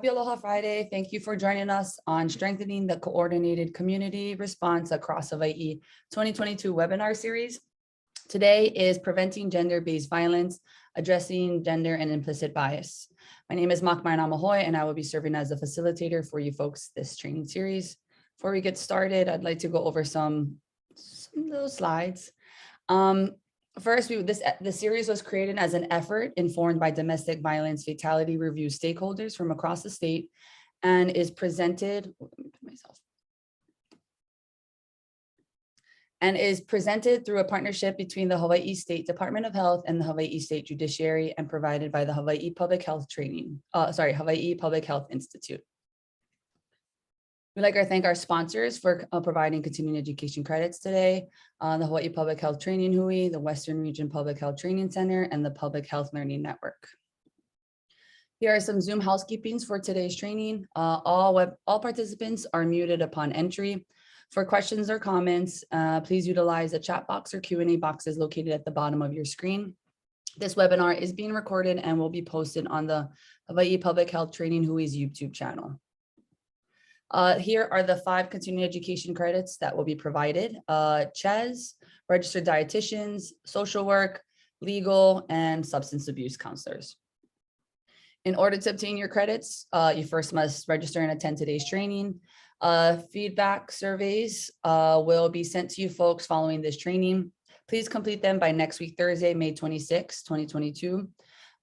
Happy Aloha Friday. Thank you for joining us on Strengthening the Coordinated Community Response Across Hawaii 2022 webinar series. Today is Preventing Gender-Based Violence, Addressing Gender and Implicit Bias. My name is Makmar Namahoy, and I will be serving as a facilitator for you folks this training series. Before we get started, I'd like to go over some little slides. First, the series was created as an effort informed by domestic violence fatality review stakeholders from across the state and is presented, through a partnership between the Hawaii State Department of Health and the Hawaii State Judiciary and provided by the Hawaii Public Health Institute. We'd like to thank our sponsors for providing continuing education credits today, the Hawaii Public Health Training Hui, the Western Region Public Health Training Center, and the Public Health Learning Network. Here are some Zoom housekeepings for today's training. All participants are muted upon entry. For questions or comments, please utilize the chat box or Q&A boxes located at the bottom of your screen. This webinar is being recorded and will be posted on the Hawaii Public Health Training Hui's YouTube channel. Here are the 5 continuing education credits that will be provided. CHES, registered dietitians, social work, legal, and substance abuse counselors. In order to obtain your credits, you first must register and attend today's training. Feedback surveys will be sent to you folks following this training. Please complete them by next week, Thursday, May 26, 2022.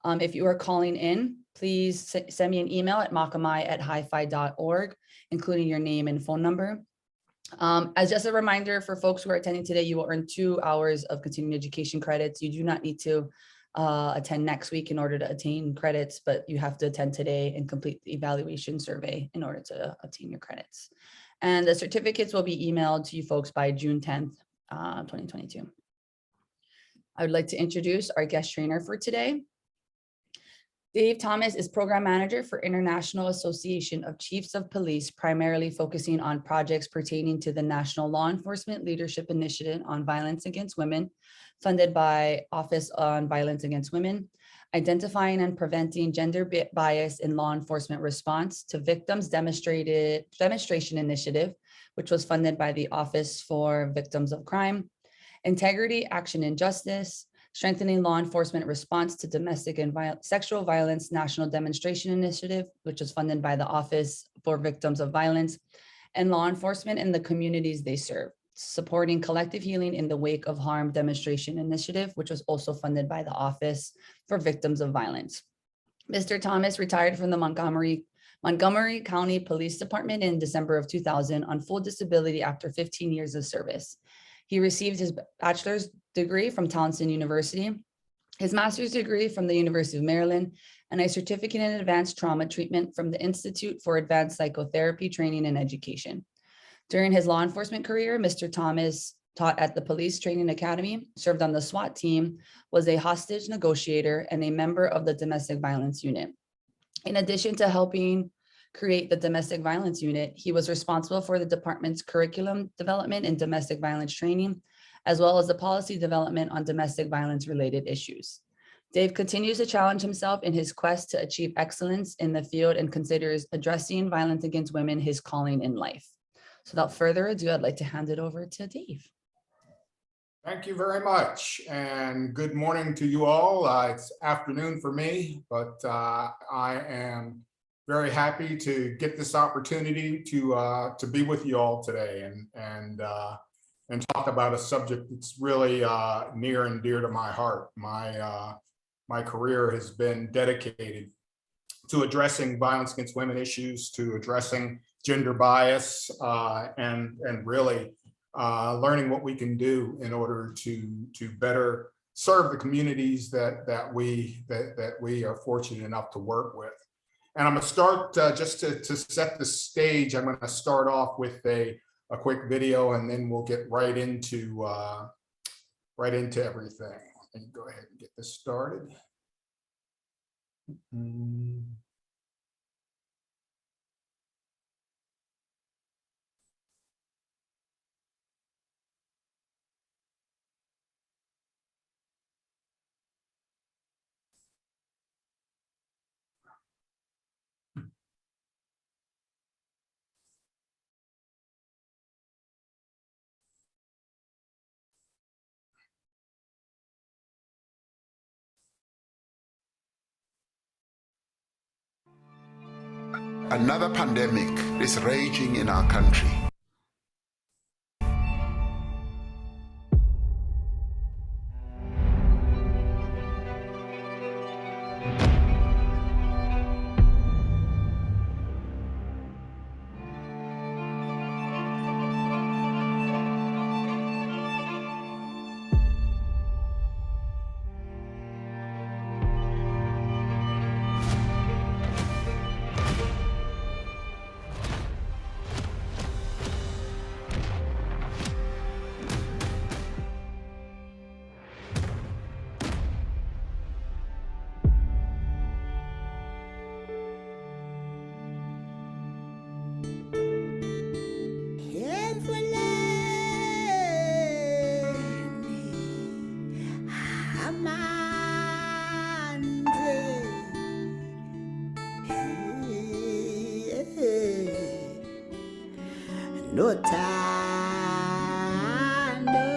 If you are calling in, please send me an email at makamai@hifi.org, including your name and phone number. As just a reminder for folks who are attending today, you will earn 2 hours of continuing education credits. You do not need to attend next week in order to attain credits, but you have to attend today and complete the evaluation survey in order to obtain your credits. And the certificates will be emailed to you folks by June 10th, 2022. I would like to introduce our guest trainer for today. Dave Thomas is Program Manager for International Association of Chiefs of Police, primarily focusing on projects pertaining to the National Law Enforcement Leadership Initiative on Violence Against Women, funded by Office on Violence Against Women, identifying and preventing gender bias in law enforcement response to Victims Demonstration Initiative, which was funded by the Office for Victims of Crime, Integrity, Action, and Justice, Strengthening Law Enforcement Response to Domestic and Sexual Violence National Demonstration Initiative, which is funded by the Office for Victims of Violence, and Law Enforcement in the communities they serve, Supporting Collective Healing in the Wake of Harm Demonstration Initiative, which was also funded by the Office for Victims of Violence. Mr. Thomas retired from the Montgomery County Police Department in December of 2000 on full disability after 15 years of service. He received his bachelor's degree from Townsend University, his master's degree from the University of Maryland, and a certificate in advanced trauma treatment from the Institute for Advanced Psychotherapy Training and Education. During his law enforcement career, Mr. Thomas taught at the Police Training Academy, served on the SWAT team, was a hostage negotiator, and a member of the Domestic Violence Unit. In addition to helping create the Domestic Violence Unit, he was responsible for the department's curriculum development and domestic violence training, as well as the policy development on domestic violence related issues. Dave continues to challenge himself in his quest to achieve excellence in the field and considers addressing violence against women his calling in life. So without further ado, I'd like to hand it over to Dave. Thank you very much, and good morning to you all. It's afternoon for me, but I am very happy to get this opportunity to be with you all today and talk about a subject that's really near and dear to my heart. My career has been dedicated to addressing violence against women issues, to addressing gender bias, and really learning what we can do in order to better serve the communities that we are fortunate enough to work with. And I'm going to start just to set the stage. I'm going to start off with a quick video, and then we'll get right into everything. Let me go ahead and get this started. Another pandemic is raging in our country. No time, no.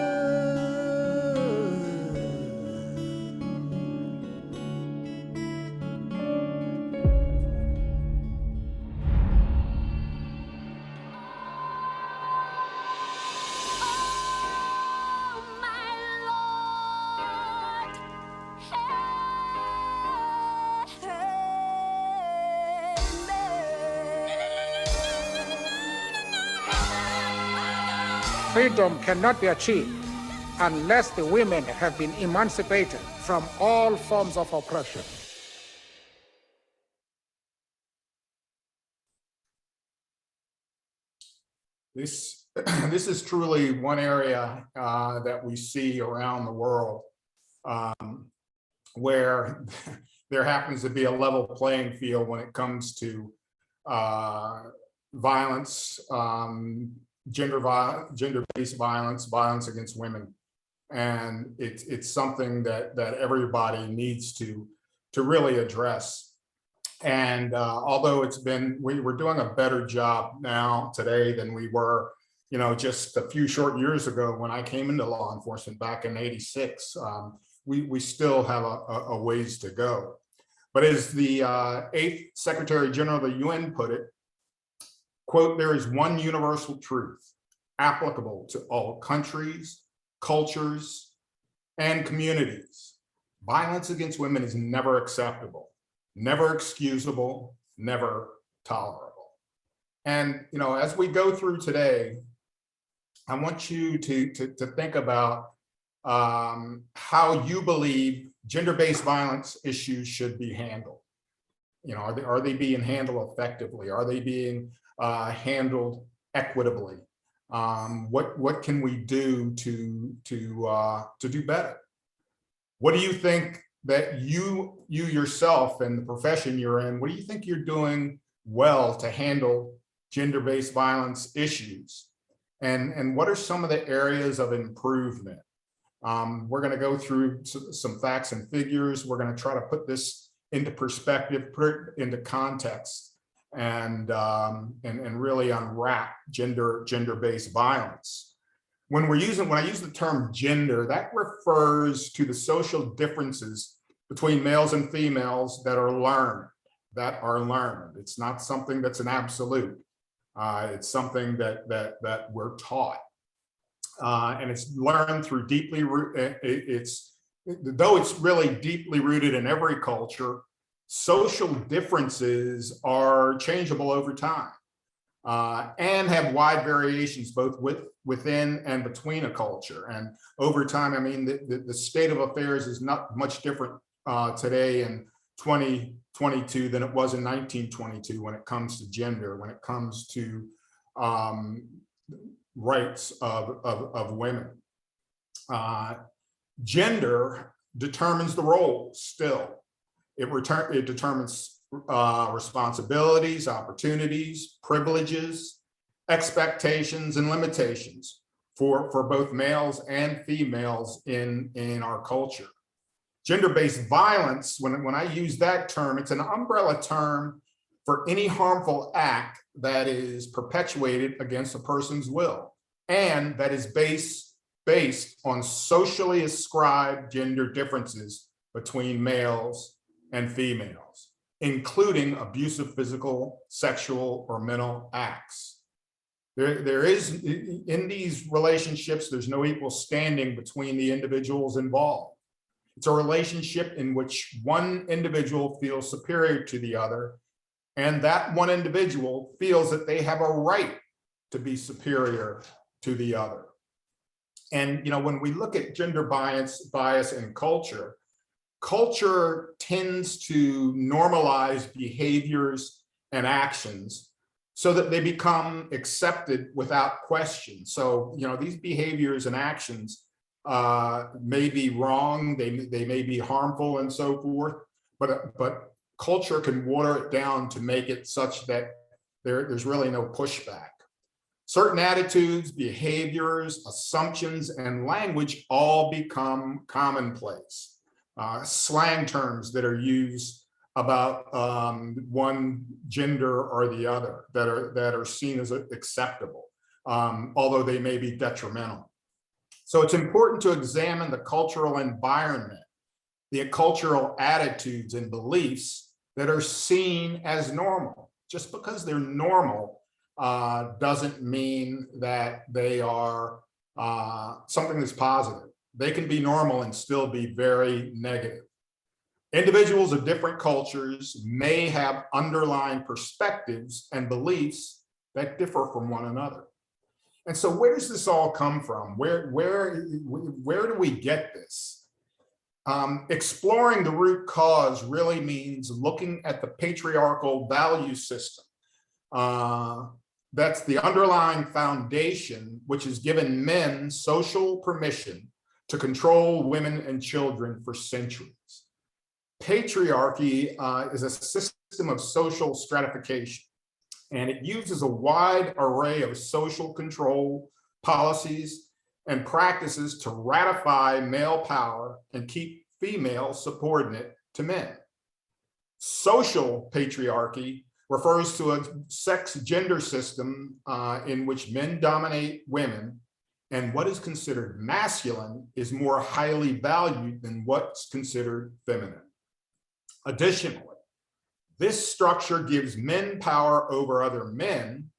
Freedom cannot be achieved unless the women have been emancipated from all forms of oppression. This is truly one area that we see around the world where there happens to be a level playing field when it comes to violence, gender-based violence, violence against women. And it's something that everybody needs to really address. And although we're doing a better job now today than we were, just a few short years ago when I came into law enforcement back in '86, we still have a ways to go. But as the 8th Secretary General of the UN put it, quote, "There is one universal truth applicable to all countries, cultures, and communities. Violence against women is never acceptable, never excusable, never tolerable." And as we go through today, I want you to think about how you believe gender-based violence issues should be handled. Are they being handled effectively? Are they being handled equitably? What can we do to do better? What do you think that you yourself and the profession you're in, what do you think you're doing well to handle gender-based violence issues? And what are some of the areas of improvement? We're going to go through some facts and figures. We're going to try to put this into perspective, put it into context, and really unwrap gender-based violence. When I use the term gender, that refers to the social differences between males and females that are learned. It's not something that's an absolute. It's something that we're taught, and it's learned through though it's really deeply rooted in every culture. Social differences are changeable over time and have wide variations both within and between a culture. And over time, I mean, the state of affairs is not much different today in 2022 than it was in 1922 when it comes to gender, when it comes to rights of women. Gender determines the roles still. It determines responsibilities, opportunities, privileges, expectations, and limitations for both males and females in our culture. Gender-based violence, when I use that term, it's an umbrella term for any harmful act that is perpetuated against a person's will and that is based on socially ascribed gender differences between males and females. including abusive physical, sexual, or mental acts. There is, in these relationships, there's no equal standing between the individuals involved. It's a relationship in which one individual feels superior to the other, and that one individual feels that they have a right to be superior to the other. And when we look at gender bias in culture, culture tends to normalize behaviors and actions so that they become accepted without question. So, these behaviors and actions may be wrong, they may be harmful and so forth, but culture can water it down to make it such that there's really no pushback. Certain attitudes, behaviors, assumptions, and language all become commonplace. Slang terms that are used about one gender or the other that are seen as acceptable, although they may be detrimental. So it's important to examine the cultural environment, the cultural attitudes and beliefs that are seen as normal. Just because they're normal doesn't mean that they are something that's positive. They can be normal and still be very negative. Individuals of different cultures may have underlying perspectives and beliefs that differ from one another. And so where does this all come from? Where do we get this? Exploring the root cause really means looking at the patriarchal value system. That's the underlying foundation, which has given men social permission to control women and children for centuries. Patriarchy is a system of social stratification, and it uses a wide array of social control policies and practices to ratify male power and keep female subordinate to men. Social patriarchy refers to a sex gender system in which men dominate women, and what is considered masculine is more highly valued than what's considered feminine. Additionally, this structure gives men power over other men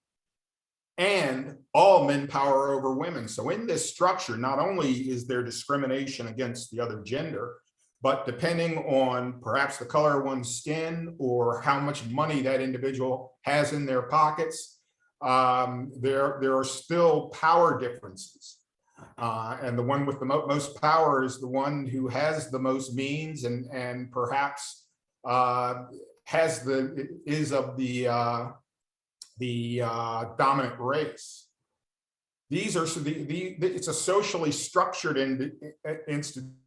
and all men power over women. So in this structure, not only is there discrimination against the other gender, but depending on perhaps the color of one's skin or how much money that individual has in their pockets, there are still power differences. And the one with the most power is the one who has the most means and perhaps is of the dominant race. These are it's a socially structured institution.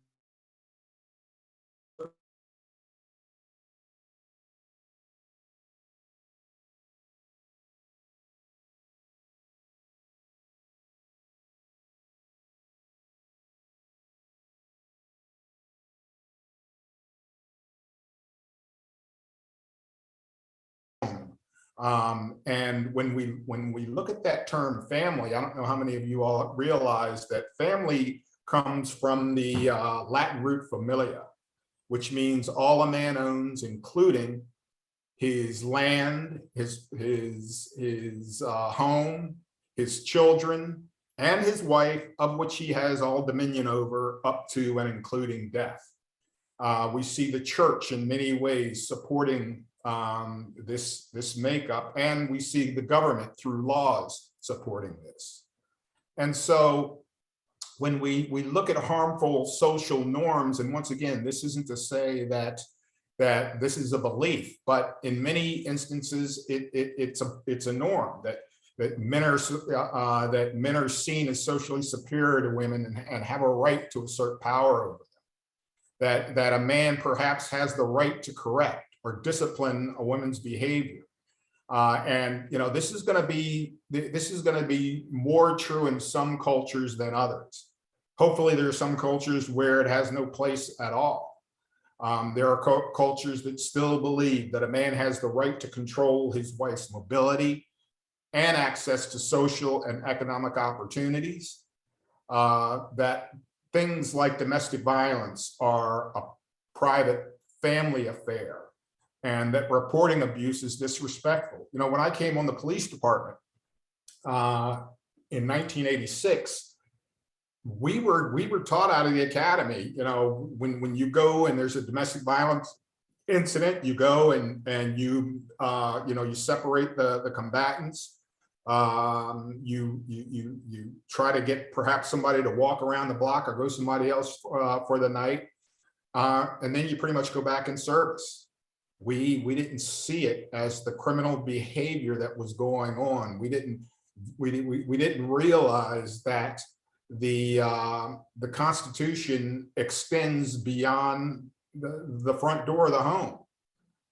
And when we look at that term family, I don't know how many of you all realize that family comes from the Latin root familia, which means all a man owns, including his land, his home, his children, and his wife, of which he has all dominion over up to and including death. We see the church in many ways supporting this makeup, and we see the government through laws supporting this. And so when we look at harmful social norms, and once again, this isn't to say that this is a belief, but in many instances it's a norm that men are seen as socially superior to women and have a right to assert power over them. That a man perhaps has the right to correct or discipline a woman's behavior, and this is going to be more true in some cultures than others. Hopefully, there are some cultures where it has no place at all. There are cultures that still believe that a man has the right to control his wife's mobility and access to social and economic opportunities. That things like domestic violence are a private family affair. and that reporting abuse is disrespectful. You know, when I came on the police department in 1986, we were taught out of the academy, you know, when you go and there's a domestic violence incident, you go and you you separate the combatants. You try to get perhaps somebody to walk around the block or go somebody else for the night, and then you pretty much go back in service. We didn't see it as the criminal behavior that was going on. We didn't realize that the Constitution extends beyond the front door of the home,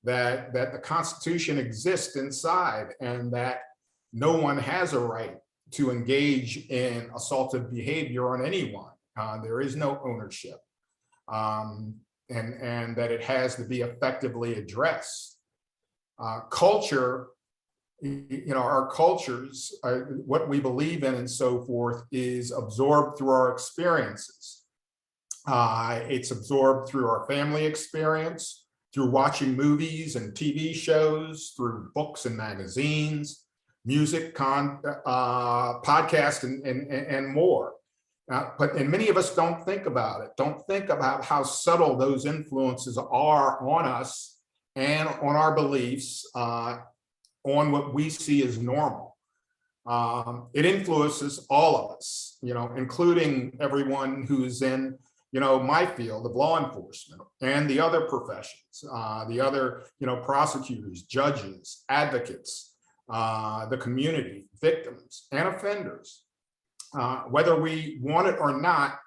that the Constitution exists inside, and that no one has a right to engage in assaultive behavior on anyone. There is no ownership, and that it has to be effectively addressed. Culture, our cultures, what we believe in and so forth, is absorbed through our experiences. It's absorbed through our family experience, through watching movies and TV shows, through books and magazines, music, podcasts, and more. And many of us don't think about it, don't think about how subtle those influences are on us and on our beliefs, on what we see as normal. It influences all of us, including everyone who's in, my field of law enforcement and the other professions, the other, prosecutors, judges, advocates, the community, victims, and offenders. Whether we want it or not,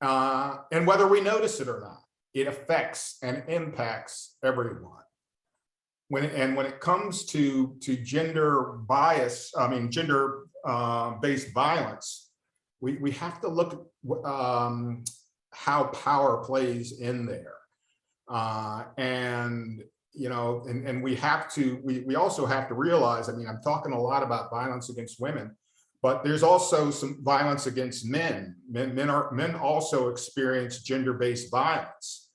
and whether we notice it or not, it affects and impacts everyone. When it comes to gender bias, gender-based violence, we have to look at how power plays in there, and we also have to realize. I'm talking a lot about violence against women, but there's also some violence against men. Men also experience gender-based violence.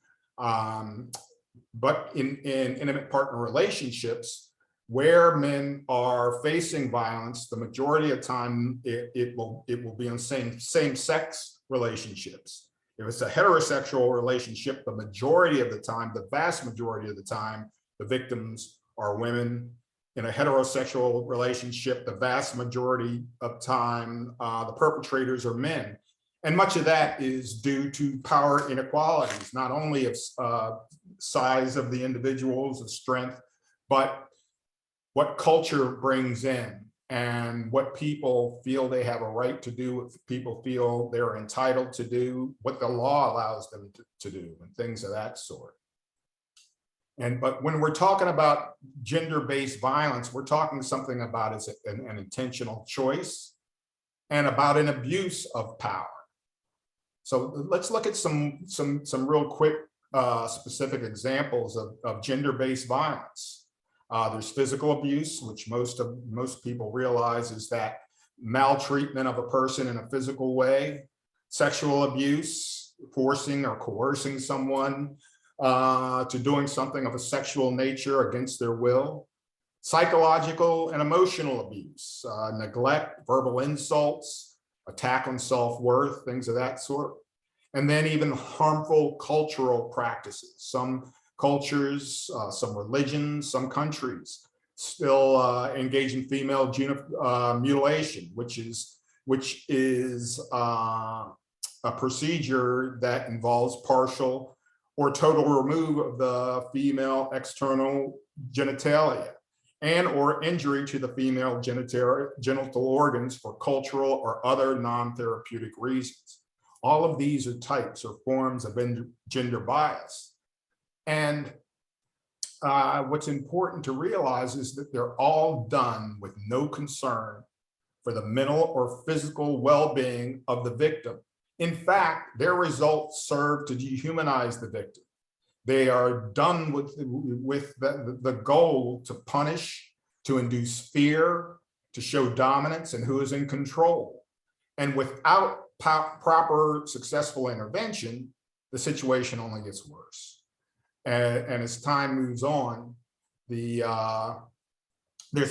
But in intimate partner relationships, where men are facing violence, the majority of time it will be in same-sex relationships. If it's a heterosexual relationship, the majority of the time, the vast majority of the time, the victims are women. In a heterosexual relationship, the vast majority of time, the perpetrators are men. And much of that is due to power inequalities, not only of size of the individuals, of strength, but what culture brings in and what people feel they have a right to do, what people feel they're entitled to do, what the law allows them to do, and things of that sort. But when we're talking about gender-based violence, we're talking something about as an intentional choice and about an abuse of power. So let's look at some real quick specific examples of gender-based violence. There's physical abuse, which most people realize is that maltreatment of a person in a physical way. Sexual abuse, forcing or coercing someone to doing something of a sexual nature against their will. Psychological and emotional abuse, neglect, verbal insults, attack on self-worth, things of that sort. And then even harmful cultural practices. Some cultures, some religions, some countries still engage in female mutilation, which is a procedure that involves partial or total remove of the female external genitalia and or injury to the female genital organs for cultural or other non-therapeutic reasons. All of these are types or forms of gender bias. And what's important to realize is that they're all done with no concern for the mental or physical well-being of the victim. In fact, their results serve to dehumanize the victim. They are done with the goal to punish, to induce fear, to show dominance and who is in control. And without proper successful intervention, the situation only gets worse. And as time moves on, there's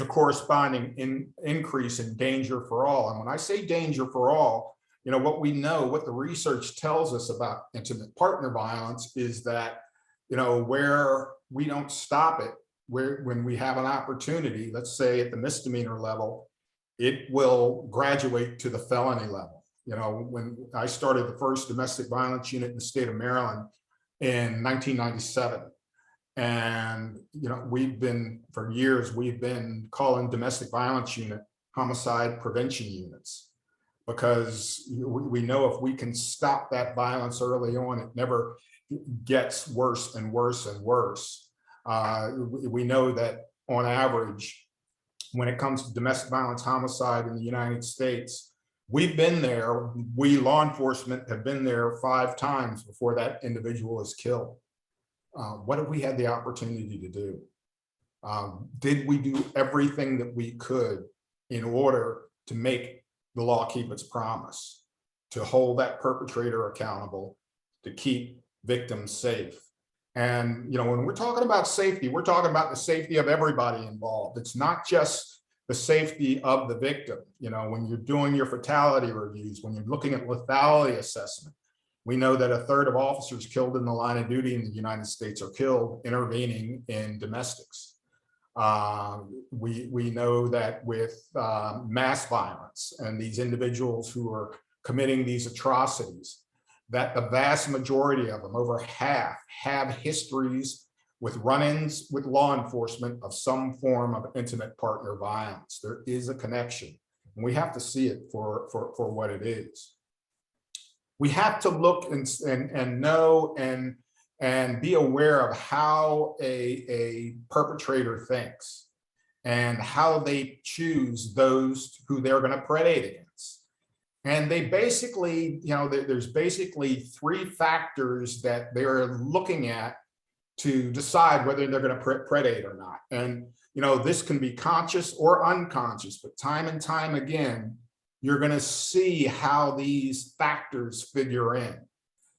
a corresponding increase in danger for all. And when I say danger for all, what we know, what the research tells us about intimate partner violence is that, where we don't stop it, when we have an opportunity, let's say at the misdemeanor level, it will graduate to the felony level. When I started the first domestic violence unit in the state of Maryland in 1997, and for years we've been calling domestic violence unit homicide prevention units, because we know if we can stop that violence early on, it never gets worse and worse and worse. We know that on average, when it comes to domestic violence homicide in the United States, we've been there, we law enforcement have been there 5 times before that individual is killed. What have we had the opportunity to do? Did we do everything that we could in order to make the law keep its promise, to hold that perpetrator accountable, to keep victims safe? And when we're talking about safety, we're talking about the safety of everybody involved. It's not just the safety of the victim. When you're doing your fatality reviews, when you're looking at lethality assessment, we know that 1/3 of officers killed in the line of duty in the United States are killed intervening in domestics. We know that with mass violence and these individuals who are committing these atrocities, that the vast majority of them, over half, have histories with run-ins with law enforcement of some form of intimate partner violence. There is a connection, and we have to see it for what it is. We have to look and know and be aware of how a perpetrator thinks and how they choose those who they're going to predate against. And they basically, there's basically 3 factors that they're looking at to decide whether they're going to predate or not. And, this can be conscious or unconscious, but time and time again, you're going to see how these factors figure in.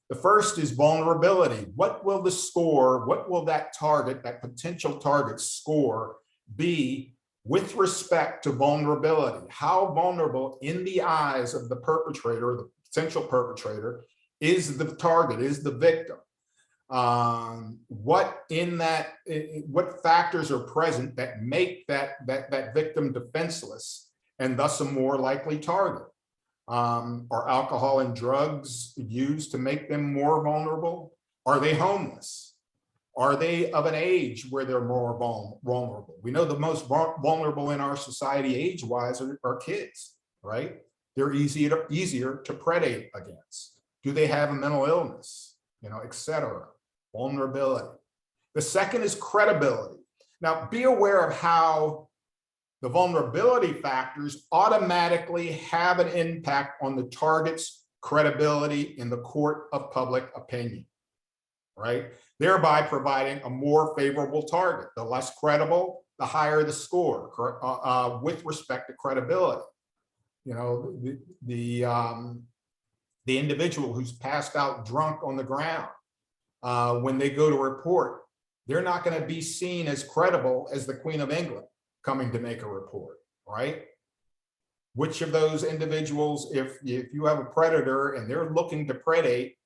The first is vulnerability. What will the score, what will that target, that potential target score be with respect to vulnerability? How vulnerable in the eyes of the perpetrator or the potential perpetrator is the target, is the victim? What factors are present that make that victim defenseless and thus a more likely target? Are alcohol and drugs used to make them more vulnerable? Are they homeless? Are they of an age where they're more vulnerable? We know the most vulnerable in our society age-wise are kids, right? They're easier to predate against. Do they have a mental illness, etc. Vulnerability. The second is credibility. Now, be aware of how the vulnerability factors automatically have an impact on the target's credibility in the court of public opinion, right? Thereby providing a more favorable target. The less credible, the higher the score with respect to credibility. The individual who's passed out drunk on the ground, when they go to report, they're not going to be seen as credible as the Queen of England coming to make a report, right? Which of those individuals, if you have a predator and they're looking to predate,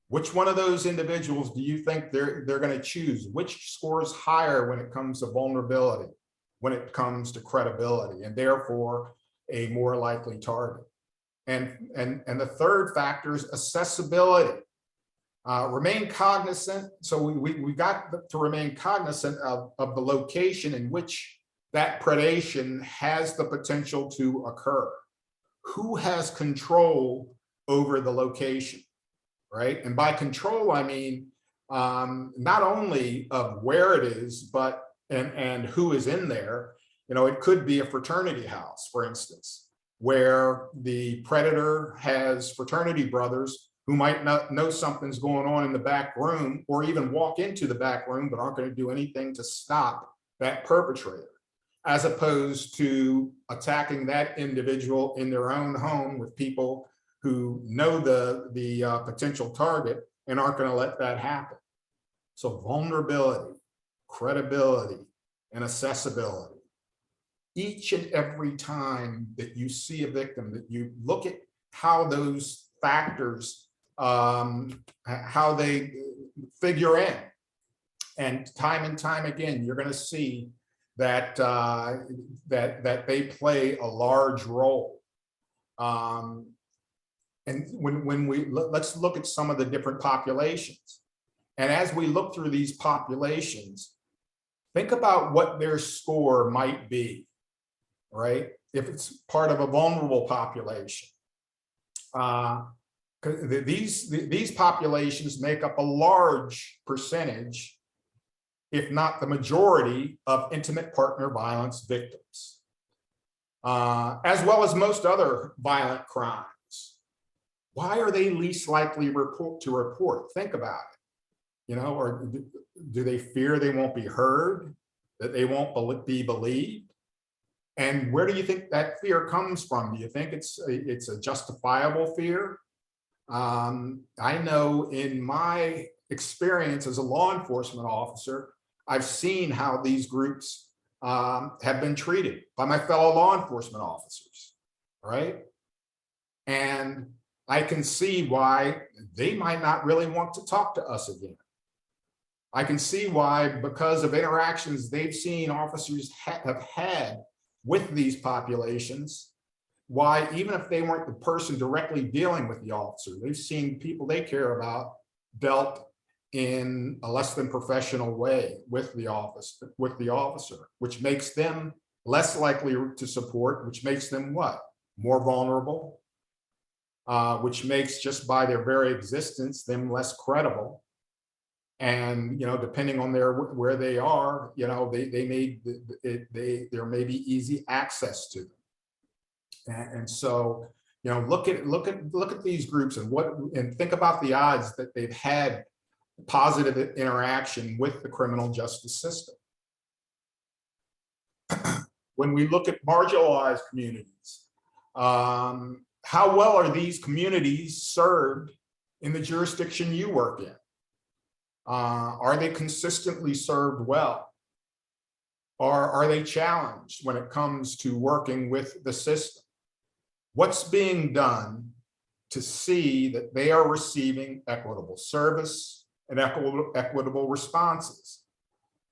which one of those individuals do you think they're going to choose? Which scores higher when it comes to vulnerability, when it comes to credibility, and therefore a more likely target? And the third factor is accessibility. Remain cognizant. So we got to remain cognizant of the location in which that predation has the potential to occur. Who has control over the location, right? And by control, I mean not only of where it is, but and who is in there. It could be a fraternity house, for instance, where the predator has fraternity brothers who might not know something's going on in the back room, or even walk into the back room, but aren't going to do anything to stop that perpetrator, as opposed to attacking that individual in their own home with people who know the potential target and aren't going to let that happen. So vulnerability, credibility, and accessibility. Each and every time that you see a victim, that you look at how those factors, how they figure in. And time again, you're going to see that that they play a large role. And when we let's look at some of the different populations. And as we look through these populations, think about what their score might be, right? If it's part of a vulnerable population. These populations make up a large percentage, if not the majority, of intimate partner violence victims, as well as most other violent crimes. Why are they least likely to report? Think about it. You know, or do they fear they won't be heard, that they won't be believed? And where do you think that fear comes from? Do you think it's a justifiable fear? I know in my experience as a law enforcement officer, I've seen how these groups have been treated by my fellow law enforcement officers, right? And I can see why they might not really want to talk to us again. I can see why, because of interactions they've seen officers have had with these populations, why, even if they weren't the person directly dealing with the officer, they've seen people they care about dealt in a less than professional way with the officer, which makes them less likely to support, which makes them what? More vulnerable, which makes, just by their very existence, them less credible. And, you know, depending on where they are, you know, there may be easy access to them. And so, you know, look at these groups and think about the odds that they've had positive interaction with the criminal justice system. When we look at marginalized communities, how well are these communities served in the jurisdiction you work in? Are they consistently served well? Or are they challenged when it comes to working with the system? What's being done to see that they are receiving equitable service and equitable responses?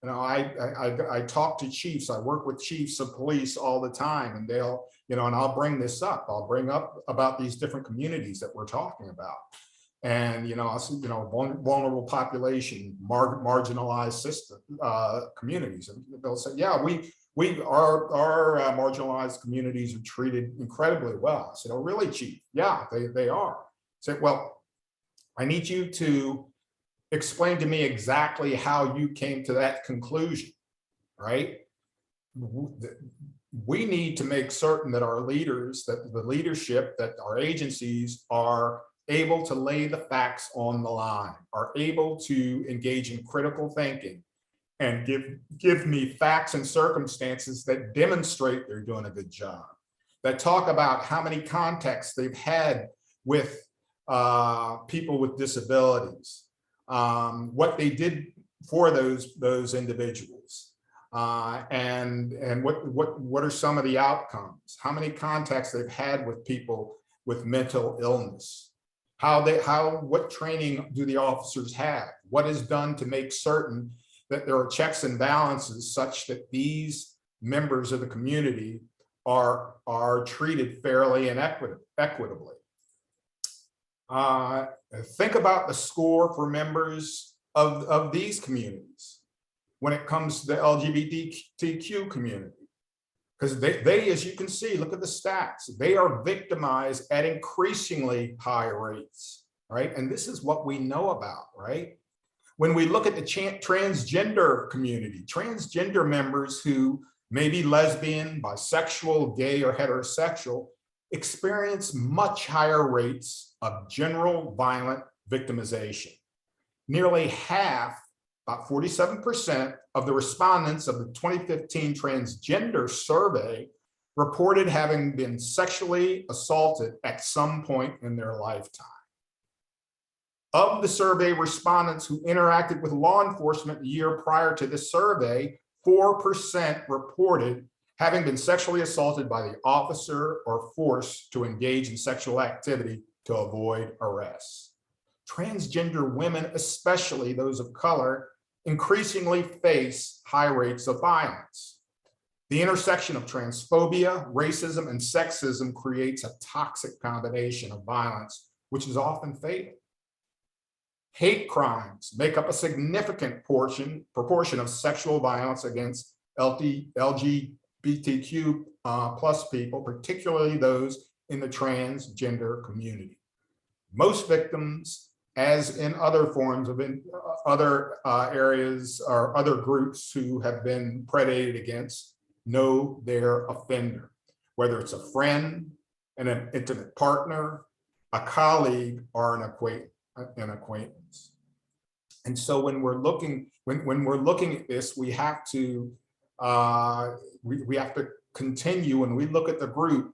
You know, I talk to chiefs, I work with chiefs of police all the time, and they'll, you know, and I'll bring this up. I'll bring up about these different communities that we're talking about. And, you know, I'll see, you know, vulnerable population, marginalized system, communities. And they'll say, yeah, our marginalized communities are treated incredibly well. I said, oh, really, Chief? Yeah, they are. I said, well, I need you to explain to me exactly how you came to that conclusion, right? We need to make certain that our leaders, that the leadership, that our agencies are able to lay the facts on the line, are able to engage in critical thinking and give me facts and circumstances that demonstrate they're doing a good job, that talk about how many contacts they've had with people with disabilities, what they did for those individuals, and what are some of the outcomes, how many contacts they've had with people with mental illness. What training do the officers have? What is done to make certain that there are checks and balances such that these members of the community are treated fairly and equitably? Think about the score for members of these communities when it comes to the LGBTQ community. Because they, as you can see, look at the stats, they are victimized at increasingly high rates, right? And this is what we know about, right? When we look at the transgender community, transgender members who may be lesbian, bisexual, gay, or heterosexual, experience much higher rates of general violent victimization. Nearly half, about 47% of the respondents of the 2015 transgender survey reported having been sexually assaulted at some point in their lifetime. Of the survey respondents who interacted with law enforcement the year prior to this survey, 4% reported having been sexually assaulted by the officer or forced to engage in sexual activity to avoid arrest. Transgender women, especially those of color, increasingly face high rates of violence. The intersection of transphobia, racism, and sexism creates a toxic combination of violence, which is often fatal. Hate crimes make up a significant proportion of sexual violence against LGBTQ plus people, particularly those in the transgender community. Most victims, as in other forms of other areas or other groups who have been predated against, know their offender, whether it's a friend, an intimate partner, a colleague, or an acquaintance. And so when we're looking at this, we have to continue. When we look at the group,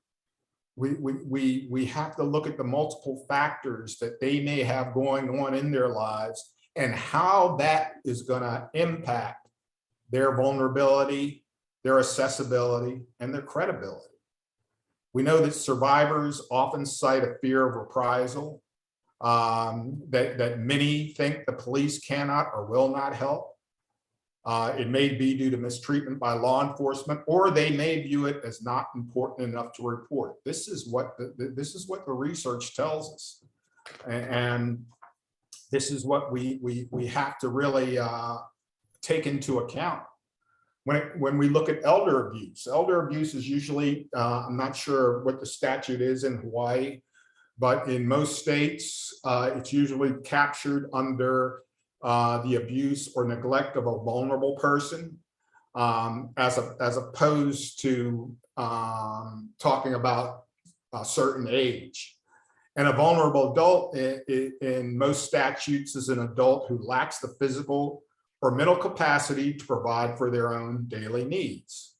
we have to look at the multiple factors that they may have going on in their lives and how that is going to impact their vulnerability, their accessibility, and their credibility. We know that survivors often cite a fear of reprisal, that many think the police cannot or will not help. It may be due to mistreatment by law enforcement, or they may view it as not important enough to report. This is what the research tells us, and this is what we have to really take into account. When we look at elder abuse is usually, I'm not sure what the statute is in Hawaii, but in most states, it's usually captured under the abuse or neglect of a vulnerable person, as opposed to talking about a certain age. And a vulnerable adult in most statutes is an adult who lacks the physical or mental capacity to provide for their own daily needs.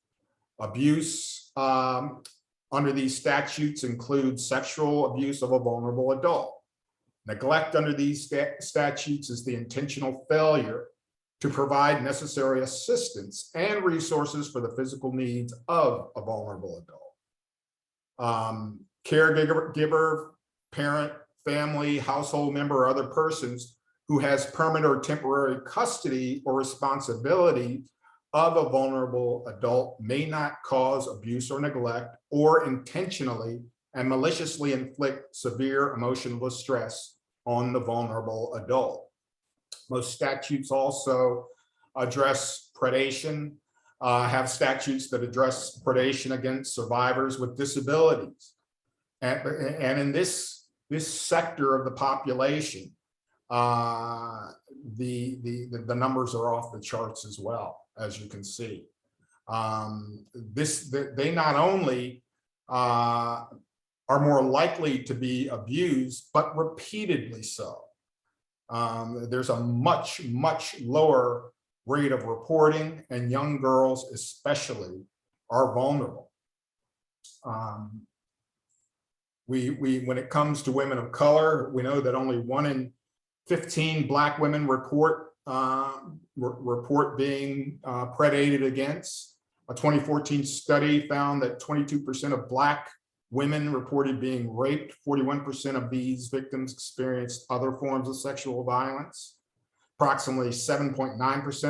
Abuse under these statutes includes sexual abuse of a vulnerable adult. Neglect under these statutes is the intentional failure to provide necessary assistance and resources for the physical needs of a vulnerable adult. Caregiver, parent, family, household member, or other persons who has permanent or temporary custody or responsibility of a vulnerable adult may not cause abuse or neglect, or intentionally and maliciously inflict severe emotional distress on the vulnerable adult. Most statutes also address predation, have statutes that address predation against survivors with disabilities. And in this sector of the population, the numbers are off the charts as well, as you can see. They not only are more likely to be abused, but repeatedly so. There's a much lower rate of reporting, and young girls especially are vulnerable. When it comes to women of color, we know that only 1 in 15 Black women report being predated against. A 2014 study found that 22% of Black women reported being raped. 41% of these victims experienced other forms of sexual violence. Approximately 7.9%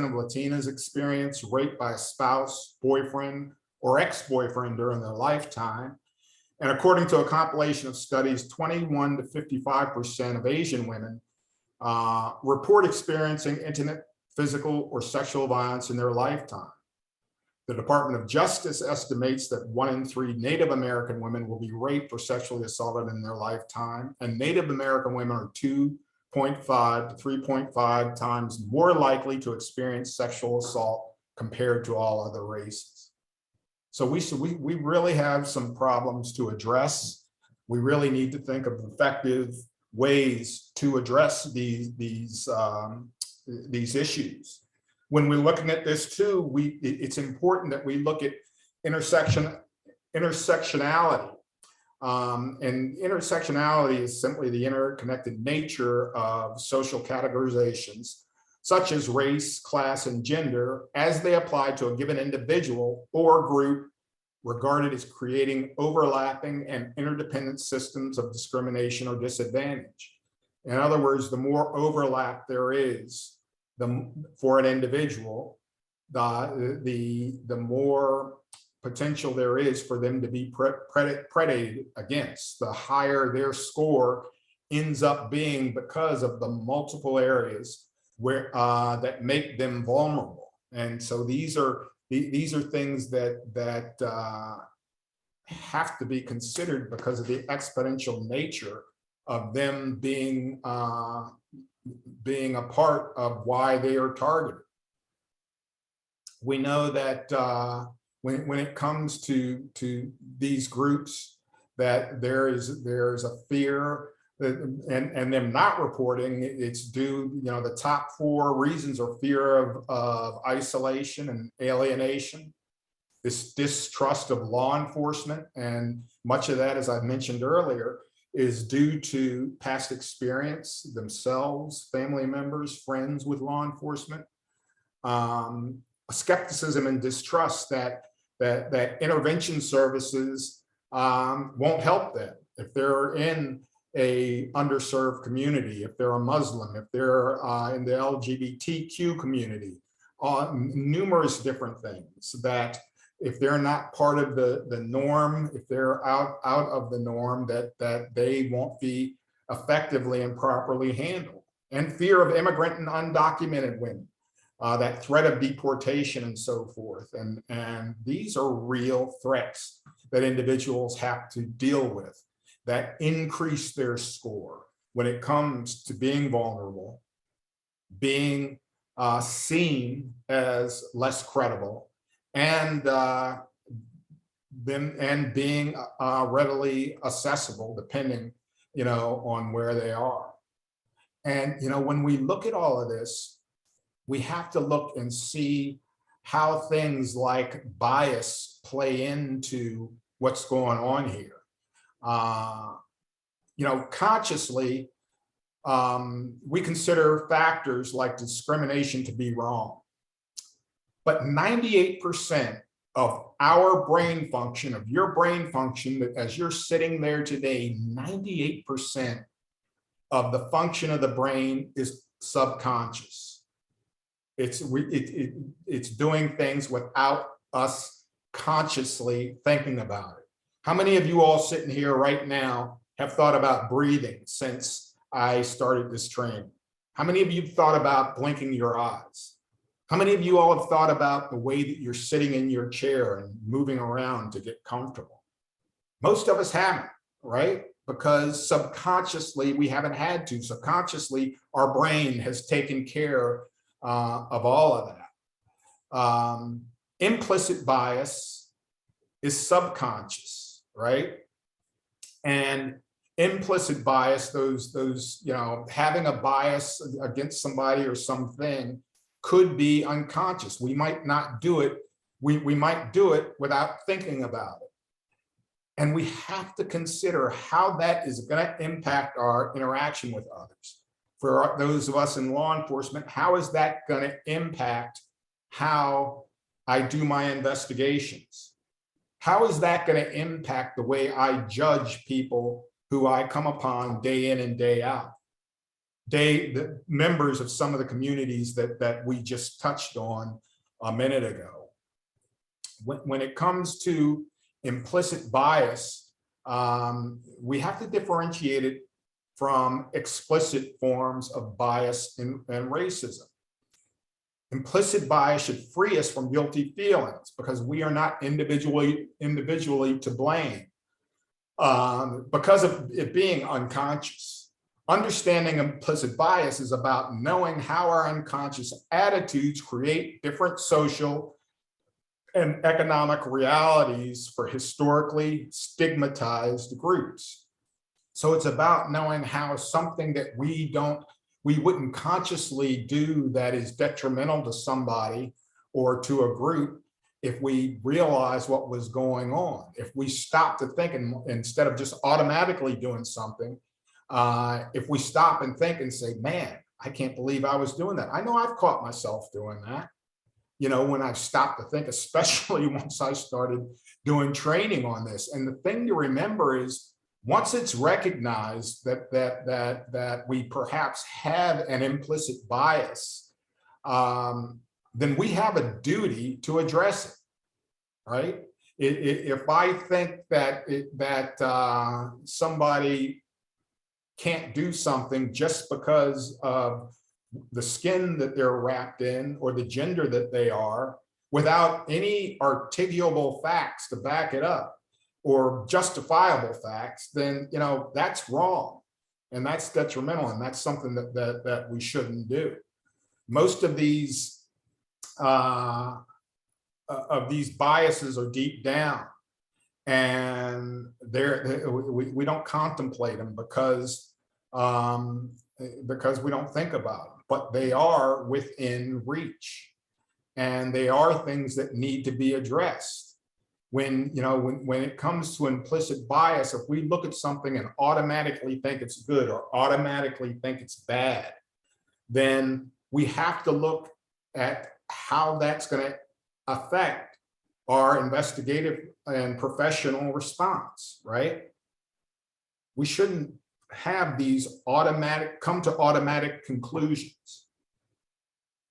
of Latinas experienced rape by a spouse, boyfriend, or ex-boyfriend during their lifetime. And according to a compilation of studies, 21 to 55% of Asian women report experiencing intimate, physical, or sexual violence in their lifetime. The Department of Justice estimates that 1 in 3 Native American women will be raped or sexually assaulted in their lifetime, and Native American women are 2.5 to 3.5 times more likely to experience sexual assault compared to all other races. So we really have some problems to address. We really need to think of effective ways to address these issues. When we're looking at this too, it's important that we look at intersectionality. And intersectionality is simply the interconnected nature of social categorizations, such as race, class, and gender, as they apply to a given individual or group regarded as creating overlapping and interdependent systems of discrimination or disadvantage. In other words, the more overlap there is for an individual, the more potential there is for them to be predated against, the higher their score ends up being because of the multiple areas where that make them vulnerable. And so these are things that have to be considered because of the exponential nature of them being a part of why they are targeted. We know that when it comes to these groups, that there's a fear and them not reporting. It's due, the top 4 reasons are fear of isolation and alienation, this distrust of law enforcement, and much of that, as I mentioned earlier, is due to past experience themselves, family members, friends with law enforcement, skepticism and distrust that intervention services won't help them if they're in a underserved community, if they're a Muslim, if they're in the LGBTQ community, numerous different things, that if they're not part of the norm, if they're out of the norm, that they won't be effectively and properly handled. And fear of immigrant and undocumented women, that threat of deportation and so forth. And these are real threats that individuals have to deal with that increase their score when it comes to being vulnerable, being seen as less credible, and being readily accessible, depending, on where they are. And when we look at all of this, we have to look and see how things like bias play into what's going on here. Consciously, we consider factors like discrimination to be wrong. But 98% of our brain function, of your brain function, as you're sitting there today, 98% of the function of the brain is subconscious. It's doing things without us consciously thinking about it. How many of you all sitting here right now have thought about breathing since I started this training? How many of you have thought about blinking your eyes? How many of you all have thought about the way that you're sitting in your chair and moving around to get comfortable? Most of us haven't, right? Because subconsciously, we haven't had to. Subconsciously, our brain has taken care of all of that. Implicit bias is subconscious, right? And implicit bias, those having a bias against somebody or something, could be unconscious. We might not do it. We might do it without thinking about it. And we have to consider how that is going to impact our interaction with others. For those of us in law enforcement, how is that going to impact how I do my investigations? How is that going to impact the way I judge people who I come upon day in and day out? The members of some of the communities that we just touched on a minute ago. When it comes to implicit bias, we have to differentiate it from explicit forms of bias and racism. Implicit bias should free us from guilty feelings because we are not individually to blame because of it being unconscious. Understanding implicit bias is about knowing how our unconscious attitudes create different social and economic realities for historically stigmatized groups. So it's about knowing how something that we wouldn't consciously do that is detrimental to somebody or to a group, if we realize what was going on, if we stop to think and instead of just automatically doing something, if we stop and think and say, man, I can't believe I was doing that. I know I've caught myself doing that, you know, when I've stopped to think, especially once I started doing training on this. And the thing to remember is once it's recognized that we perhaps have an implicit bias, then we have a duty to address it, right? If I think that somebody can't do something just because of the skin that they're wrapped in or the gender that they are, without any articulable facts to back it up or justifiable facts, then, you know, that's wrong and that's detrimental, and that's something that we shouldn't do. Most of these biases are deep down, and we don't contemplate them because we don't think about them, but they are within reach, and they are things that need to be addressed. When it comes to implicit bias, if we look at something and automatically think it's good or automatically think it's bad, then we have to look at how that's going to affect our investigative and professional response, right? We shouldn't have these come to automatic conclusions.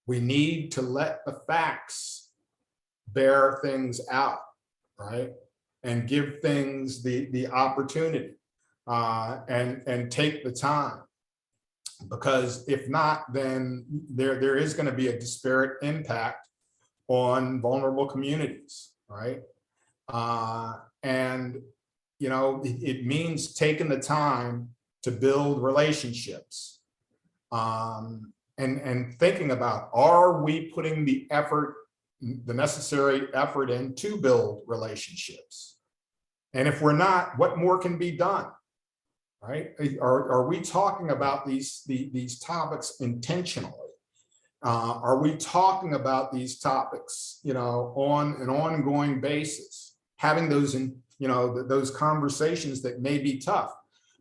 We need to let the facts bear things out, right? And give things the opportunity and take the time. Because if not, then there is going to be a disparate impact on vulnerable communities, right? And, you know, it means taking the time to build relationships and thinking about, are we putting the effort, the necessary effort in to build relationships? And if we're not, what more can be done? Right? Are we talking about these topics intentionally? Are we talking about these topics, you know, on an ongoing basis, having those, those conversations that may be tough,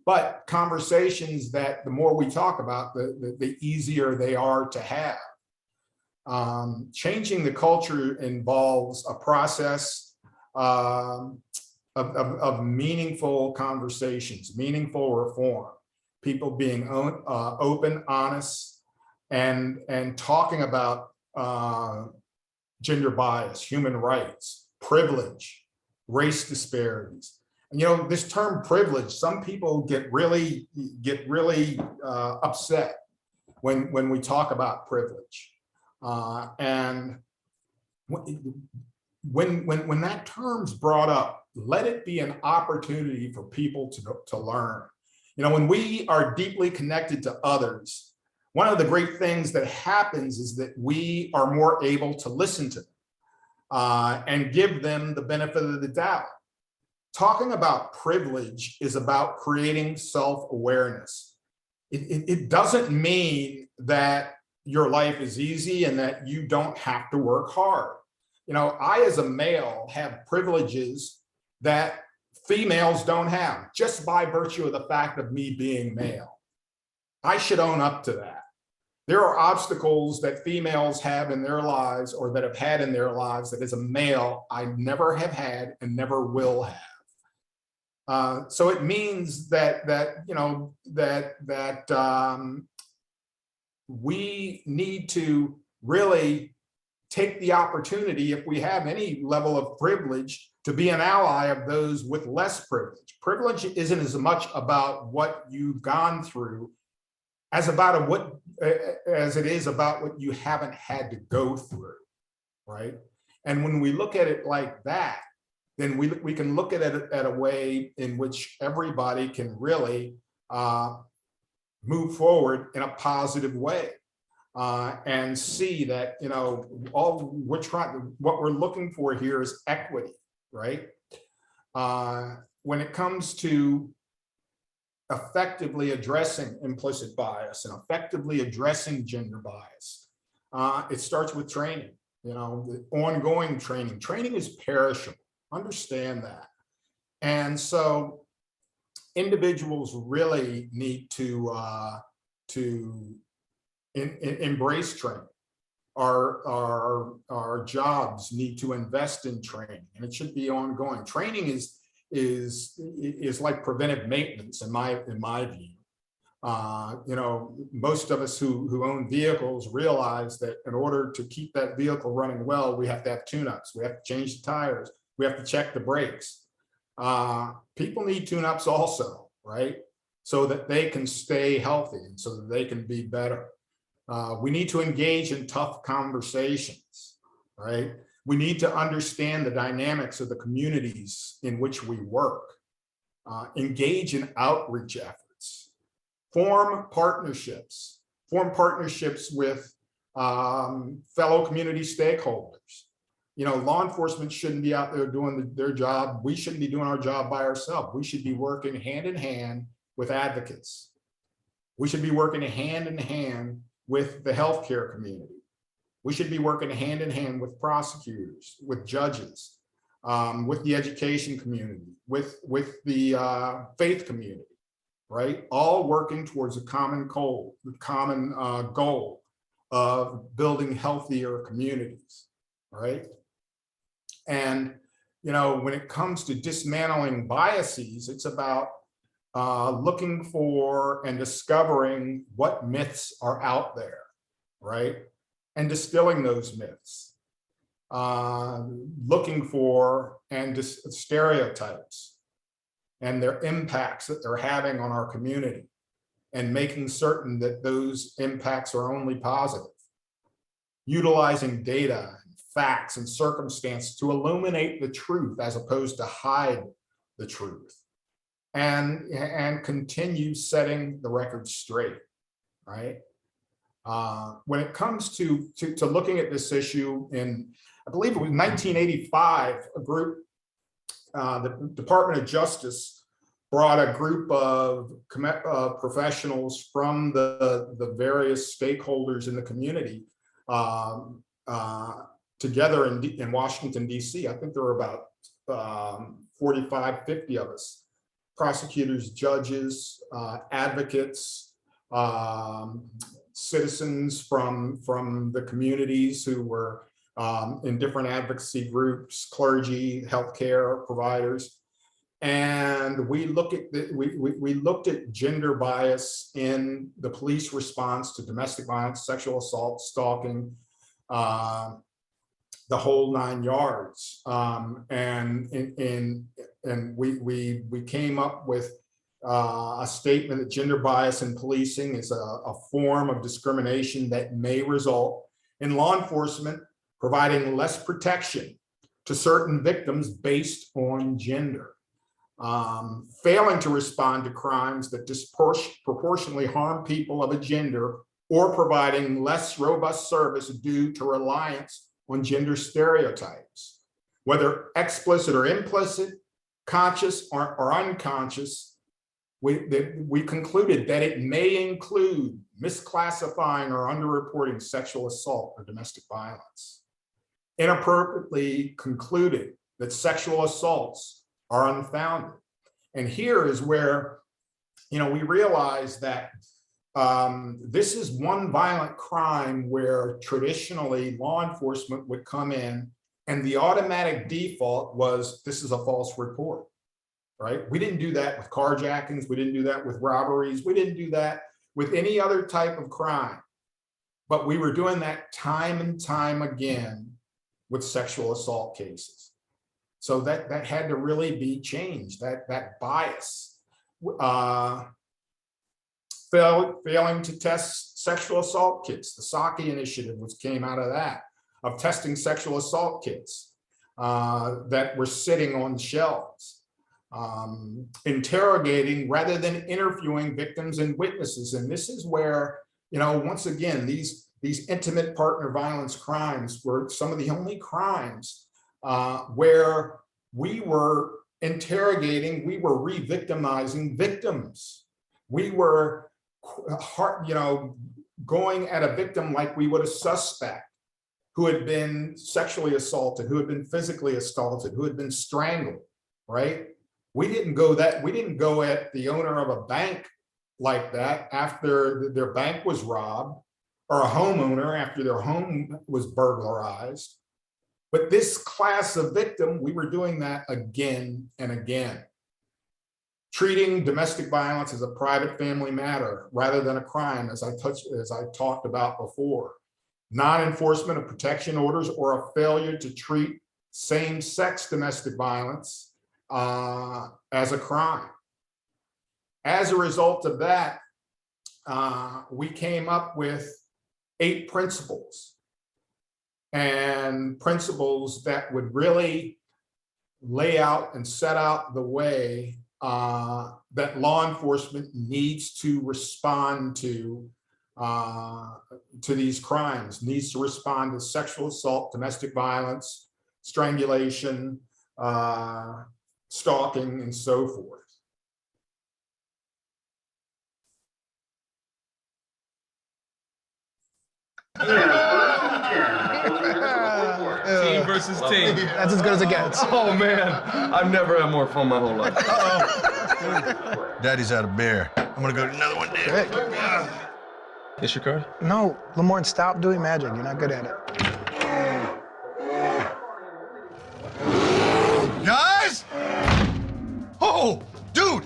but conversations that the more we talk about, the easier they are to have. Changing the culture involves a process of meaningful conversations, meaningful reform, people being open, honest, and talking about gender bias, human rights, privilege, race disparities. And, you know, this term privilege, some people get really upset when we talk about privilege. And when that term's brought up, let it be an opportunity for people to learn. You know, when we are deeply connected to others, one of the great things that happens is that we are more able to listen to them and give them the benefit of the doubt. Talking about privilege is about creating self-awareness. It doesn't mean that your life is easy and that you don't have to work hard. You know, I, as a male, have privileges that females don't have just by virtue of the fact of me being male. I should own up to that. There are obstacles that females have in their lives or that have had in their lives that as a male, I never have had and never will have. So it means that we need to really take the opportunity, if we have any level of privilege, to be an ally of those with less privilege. Privilege isn't as much about what you've gone through as it is about what you haven't had to go through, right? And when we look at it like that, then we can look at it at a way in which everybody can really move forward in a positive way and see that, you know, what we're looking for here is equity, right? When it comes to effectively addressing implicit bias and effectively addressing gender bias, it starts with training. You know, the ongoing training. Training is perishable. Understand that. And so individuals really need to embrace training. Our jobs need to invest in training, and it should be ongoing. Training is like preventive maintenance in my view. Most of us who own vehicles realize that in order to keep that vehicle running well, we have to have tune-ups. We have to change the tires. We have to check the brakes. People need tune-ups also, right? So that they can stay healthy and so that they can be better. We need to engage in tough conversations, right? We need to understand the dynamics of the communities in which we work, engage in outreach efforts, form partnerships with fellow community stakeholders. Law enforcement shouldn't be out there doing their job. We shouldn't be doing our job by ourselves. We should be working hand in hand with advocates. We should be working hand in hand with the healthcare community. We should be working hand in hand with prosecutors, with judges, with the education community, with the faith community, right? All working towards a common goal, of building healthier communities, right? And when it comes to dismantling biases, it's about looking for and discovering what myths are out there, right? And distilling those myths, looking for and stereotypes and their impacts that they're having on our community, and making certain that those impacts are only positive. Utilizing data, facts, and circumstance to illuminate the truth as opposed to hide the truth. And continue setting the record straight, right? When it comes to looking at this issue in, I believe it was 1985, a group, the Department of Justice brought a group of professionals from the various stakeholders in the community together in Washington, D.C. I think there were about 45, 50 of us. Prosecutors, judges, advocates, citizens from the communities who were in different advocacy groups, clergy, healthcare providers, and we looked at gender bias in the police response to domestic violence, sexual assault, stalking, the whole 9 yards, and we came up with a statement that gender bias in policing is a form of discrimination that may result in law enforcement providing less protection to certain victims based on gender, failing to respond to crimes that disproportionately harm people of a gender, or providing less robust service due to reliance on gender stereotypes, whether explicit or implicit, conscious or unconscious. We concluded that it may include misclassifying or underreporting sexual assault or domestic violence. Inappropriately concluded that sexual assaults are unfounded. And here is where, we realize that this is one violent crime where traditionally law enforcement would come in and the automatic default was, this is a false report, right? We didn't do that with carjackings. We didn't do that with robberies. We didn't do that with any other type of crime, but we were doing that time and time again with sexual assault cases. So that had to really be changed, that bias. Failing to test sexual assault kits. The Saki initiative, which came out of that, of testing sexual assault kits that were sitting on shelves. Interrogating rather than interviewing victims and witnesses. And this is where, once again, these intimate partner violence crimes were some of the only crimes where we were interrogating, we were re-victimizing victims. We were going at a victim like we would a suspect who had been sexually assaulted, who had been physically assaulted, who had been strangled, right? We didn't go at the owner of a bank like that after their bank was robbed, or a homeowner after their home was burglarized. But this class of victim, we were doing that again and again. Treating domestic violence as a private family matter rather than a crime, as I talked about before. Non-enforcement of protection orders or a failure to treat same-sex domestic violence as a crime. As a result of that, we came up with 8 principles, and principles that would really lay out and set out the way that law enforcement needs to respond to these crimes, needs to respond to sexual assault, domestic violence, strangulation, stalking, and so forth. Team versus team. That's as good as it gets. Oh man, I've never had more fun my whole life. Daddy's out of beer. I'm gonna go to another one, Dad. This your card? No, Lamorne, stop doing magic. You're not good at it. Guys! Oh, dude!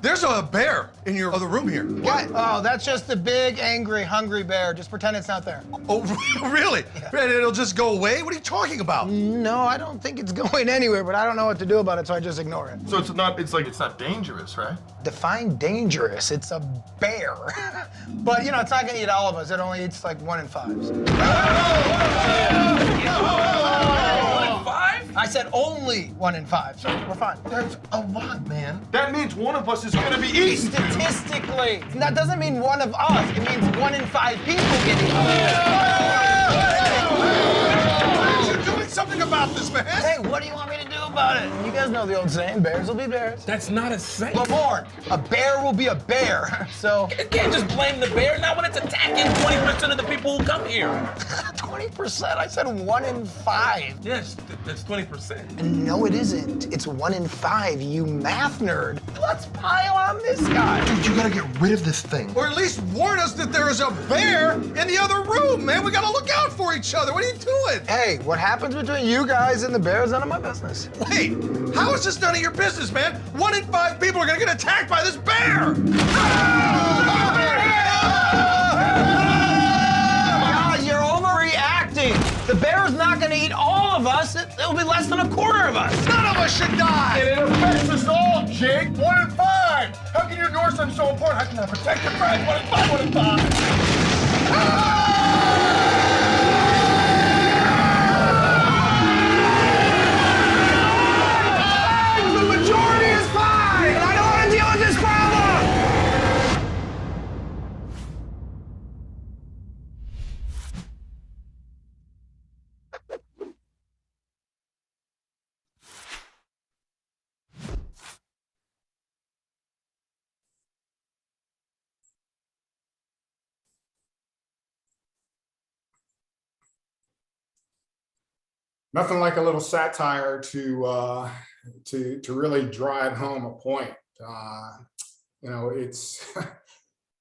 There's a bear in your other room here. What? Oh, that's just a big, angry, hungry bear. Just pretend it's not there. Oh, really? Yeah. It'll just go away? What are you talking about? No, I don't think it's going anywhere, but I don't know what to do about it, so I just ignore it. So it's not dangerous, right? Define dangerous. It's a bear. But, it's not gonna eat all of us. It only eats like 1 in 5s. I said only 1 in 5, so we're fine. That's a lot, man. That means one of us is gonna be eaten. Statistically. That doesn't mean one of us. It means 1 in 5 people getting You're doing something about this, man. Hey, what do you want me to do about it? You guys know the old saying, bears will be bears. That's not a saying. Lamorne, a bear will be a bear, so... You can't just blame the bear, not when it's attacking 20% of the people who come here. 20%? I said 1 in 5. Yes, that's 20%. No, it isn't. It's 1 in 5, you math nerd. Let's pile on this guy. Dude, you gotta get rid of this thing. Or at least warn us that there is a bear in the other room, man. We gotta look out for each other. What are you doing? Hey, what happens between you guys and the bear is none of my business. Wait, how is this none of your business, man? 1 in 5 people are gonna get attacked by this bear! Guys, you're overreacting. The bear is not gonna eat all of us. It'll be less than a quarter of us. None of us should die! And it affects us all, Jake. 1 in 5. How can you ignore something so important? How can I protect your friend? 1 in 5, 1 in 5. The majority is fine, and I don't want to deal with this problem. Nothing like a little satire to really drive home a point.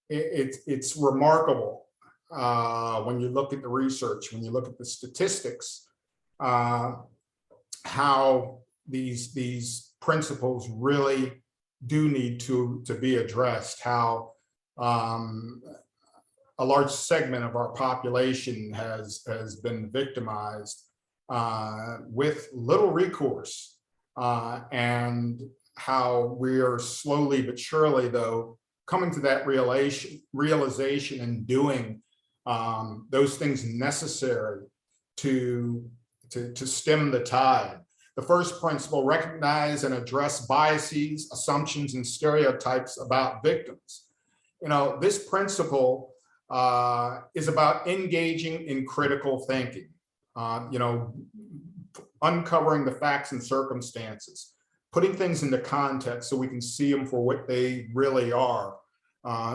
It's remarkable when you look at the research, when you look at the statistics, how these principles really do need to be addressed. How a large segment of our population has been victimized with little recourse, and how we are slowly but surely, though, coming to that realization and doing those things necessary to stem the tide. The first principle: recognize and address biases, assumptions, and stereotypes about victims. This principle is about engaging in critical thinking. Uncovering the facts and circumstances, putting things into context so we can see them for what they really are,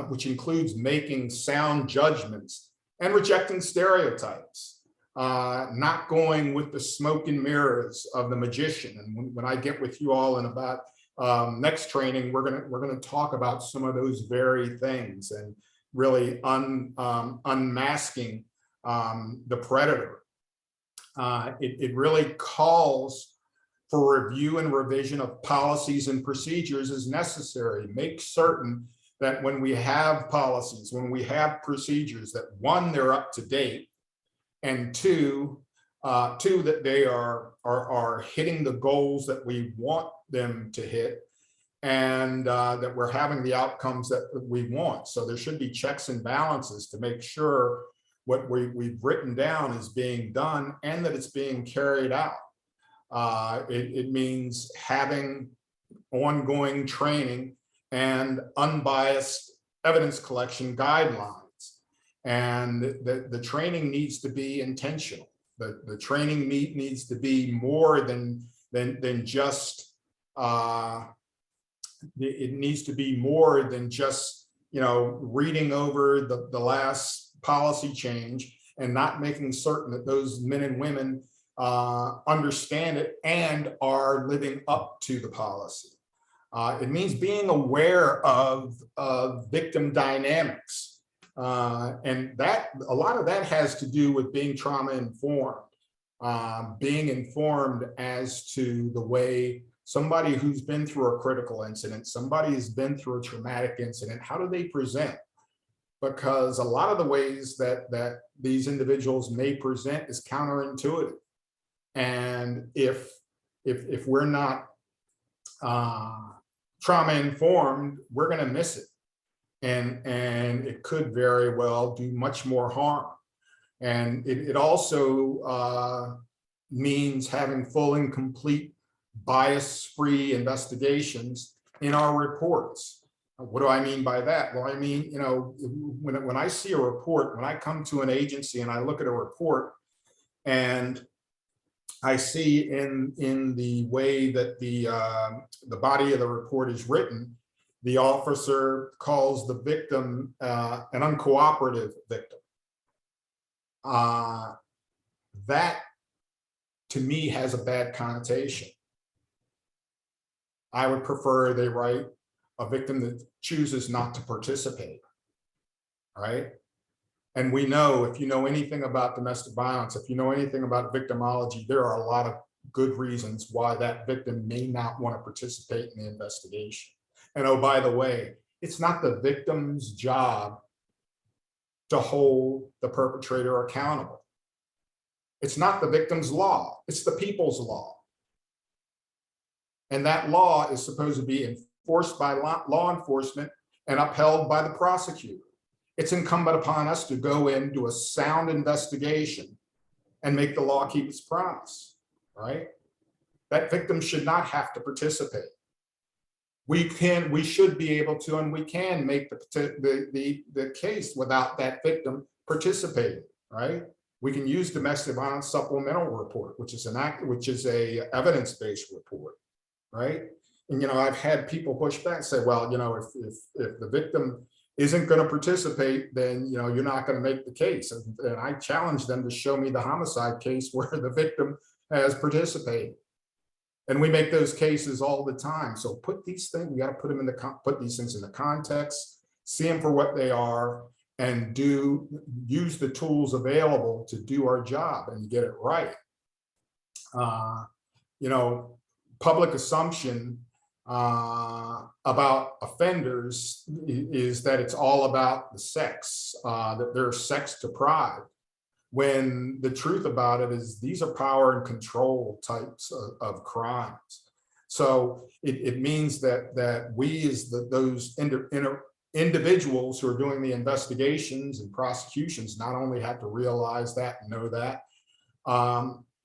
which includes making sound judgments and rejecting stereotypes, not going with the smoke and mirrors of the magician. And when I get with you all in about next training, we're gonna talk about some of those very things. And really unmasking the predator. It really calls for review and revision of policies and procedures as necessary. Make certain that when we have policies, when we have procedures, that one, they're up to date, and two, that they are hitting the goals that we want them to hit, and that we're having the outcomes that we want. So there should be checks and balances to make sure what we've written down is being done and that it's being carried out. It means having ongoing training and unbiased evidence collection guidelines. And the training needs to be intentional. The training needs to be more than just, it needs to be more than just, reading over the last policy change and not making certain that those men and women understand it and are living up to the policy. It means being aware of victim dynamics. And that a lot of that has to do with being trauma informed, being informed as to the way somebody who's been through a critical incident, somebody who's been through a traumatic incident, how do they present? Because a lot of the ways that these individuals may present is counterintuitive. And if we're not trauma informed, we're going to miss it. And it could very well do much more harm. And it also means having full and complete bias-free investigations in our reports. What do I mean by that? Well, I mean, when I see a report, when I come to an agency and I look at a report and I see in the way that the body of the report is written, the officer calls the victim an uncooperative victim. That, to me, has a bad connotation. I would prefer they write a victim that chooses not to participate, right? And we know, if you know anything about domestic violence, if you know anything about victimology, there are a lot of good reasons why that victim may not want to participate in the investigation. And oh, by the way, it's not the victim's job to hold the perpetrator accountable. It's not the victim's law, it's the people's law. And that law is supposed to be enforced by law enforcement and upheld by the prosecutor. It's incumbent upon us to go in, do a sound investigation, and make the law keep its promise, right? That victim should not have to participate. We should be able to, and we can make the case without that victim participating, right? We can use domestic violence supplemental report, which is a evidence-based report, right? And I've had people push back and say, well, if the victim isn't going to participate, then you're not going to make the case. And I challenge them to show me the homicide case where the victim has participated. And we make those cases all the time. So put these things, we got to put these things in the context, see them for what they are, and use the tools available to do our job and get it right. Public assumption about offenders is that it's all about the sex, that they're sex deprived, when the truth about it is these are power and control types of crimes. So it means that we as those individuals who are doing the investigations and prosecutions not only have to realize that and know that,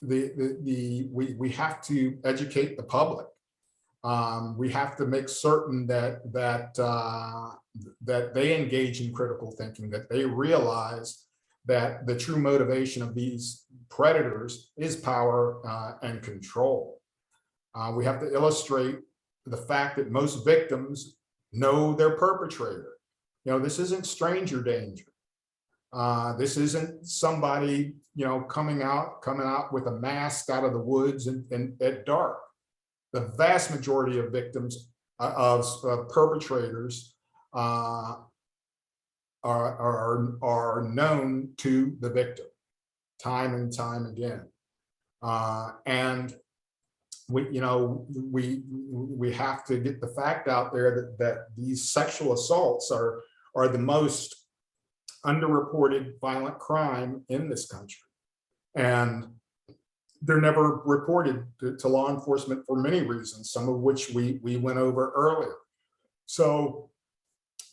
we have to educate the public. We have to make certain that they engage in critical thinking, that they realize that the true motivation of these predators is power and control. We have to illustrate the fact that most victims know their perpetrator. This isn't stranger danger. This isn't somebody, coming out with a mask out of the woods and at dark. The vast majority of victims of perpetrators are known to the victim time and time again. And we have to get the fact out there that these sexual assaults are the most underreported violent crime in this country. And they're never reported to law enforcement for many reasons, some of which we went over earlier. So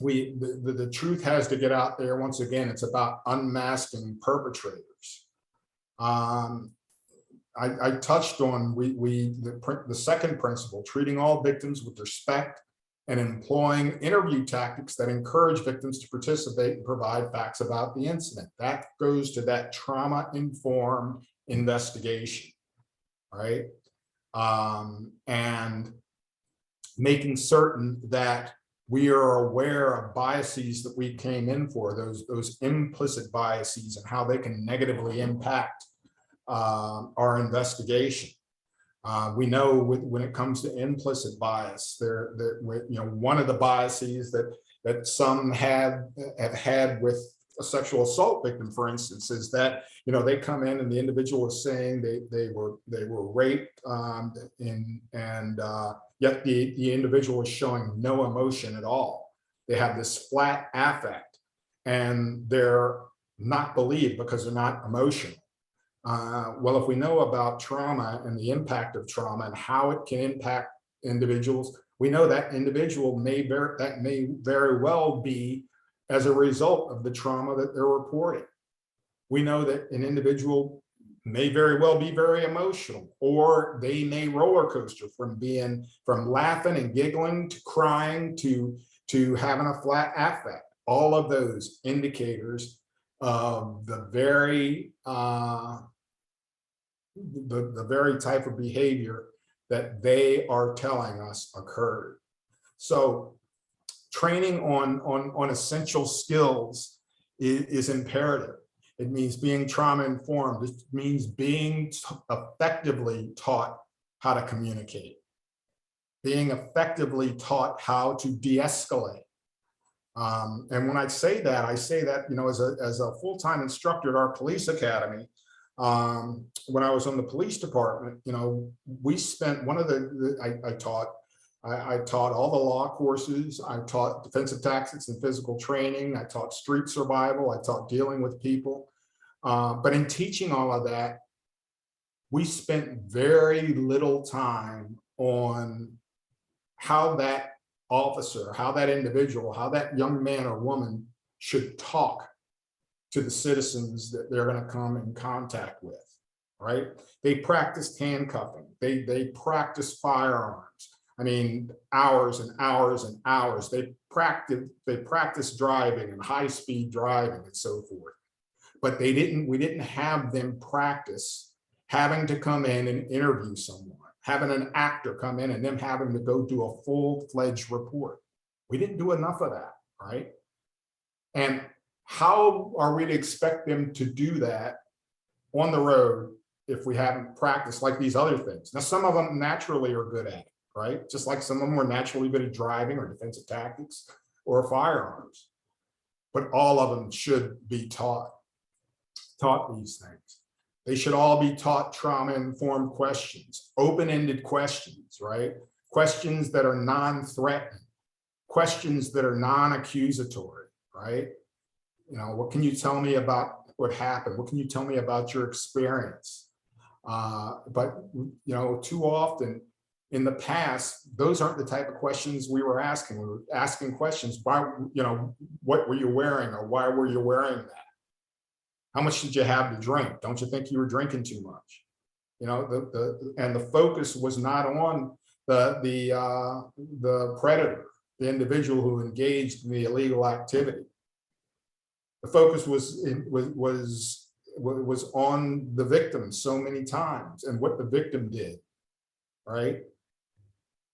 the truth has to get out there. Once again, it's about unmasking perpetrators. I touched on the second principle, treating all victims with respect and employing interview tactics that encourage victims to participate and provide facts about the incident. That goes to that trauma-informed investigation, right? And making certain that we are aware of biases that we came in for, those implicit biases, and how they can negatively impact our investigation. We know when it comes to implicit bias, one of the biases that some have had with a sexual assault victim, for instance, is that they come in and the individual is saying they were raped, yet the individual is showing no emotion at all. They have this flat affect, and they're not believed because they're not emotional. Well, if we know about trauma and the impact of trauma and how it can impact individuals, we know that individual may very well be as a result of the trauma that they're reporting. We know that an individual may very well be very emotional, or they may roller coaster from laughing and giggling to crying to having a flat affect. All of those indicators of the very type of behavior that they are telling us occurred. So training on essential skills is imperative. It means being trauma informed. It means being effectively taught how to communicate, being effectively taught how to de-escalate. And when I say that, as a full-time instructor at our police academy, when I was on the police department, we spent I taught all the law courses. I taught defensive tactics and physical training. I taught street survival. I taught dealing with people. But in teaching all of that, we spent very little time on how that officer, how that individual, how that young man or woman should talk to the citizens that they're going to come in contact with, right? They practiced handcuffing. They practiced firearms. I mean, hours and hours and hours. They practiced driving and high-speed driving and so forth. But we didn't have them practice having to come in and interview someone, having an actor come in and them having to go do a full-fledged report. We didn't do enough of that, right? And how are we to expect them to do that on the road if we haven't practiced like these other things? Now, some of them naturally are good at it, right? Just like some of them are naturally good at driving or defensive tactics or firearms. But all of them should be taught these things. They should all be taught trauma-informed questions, open-ended questions, right? Questions that are non-threatening, questions that are non-accusatory, right? What can you tell me about what happened? What can you tell me about your experience? But too often in the past, those aren't the type of questions we were asking. We were asking questions, why, what were you wearing, or why were you wearing that? How much did you have to drink? Don't you think you were drinking too much? And the focus was not on the predator, the individual who engaged in the illegal activity. The focus was on the victim so many times and what the victim did, right?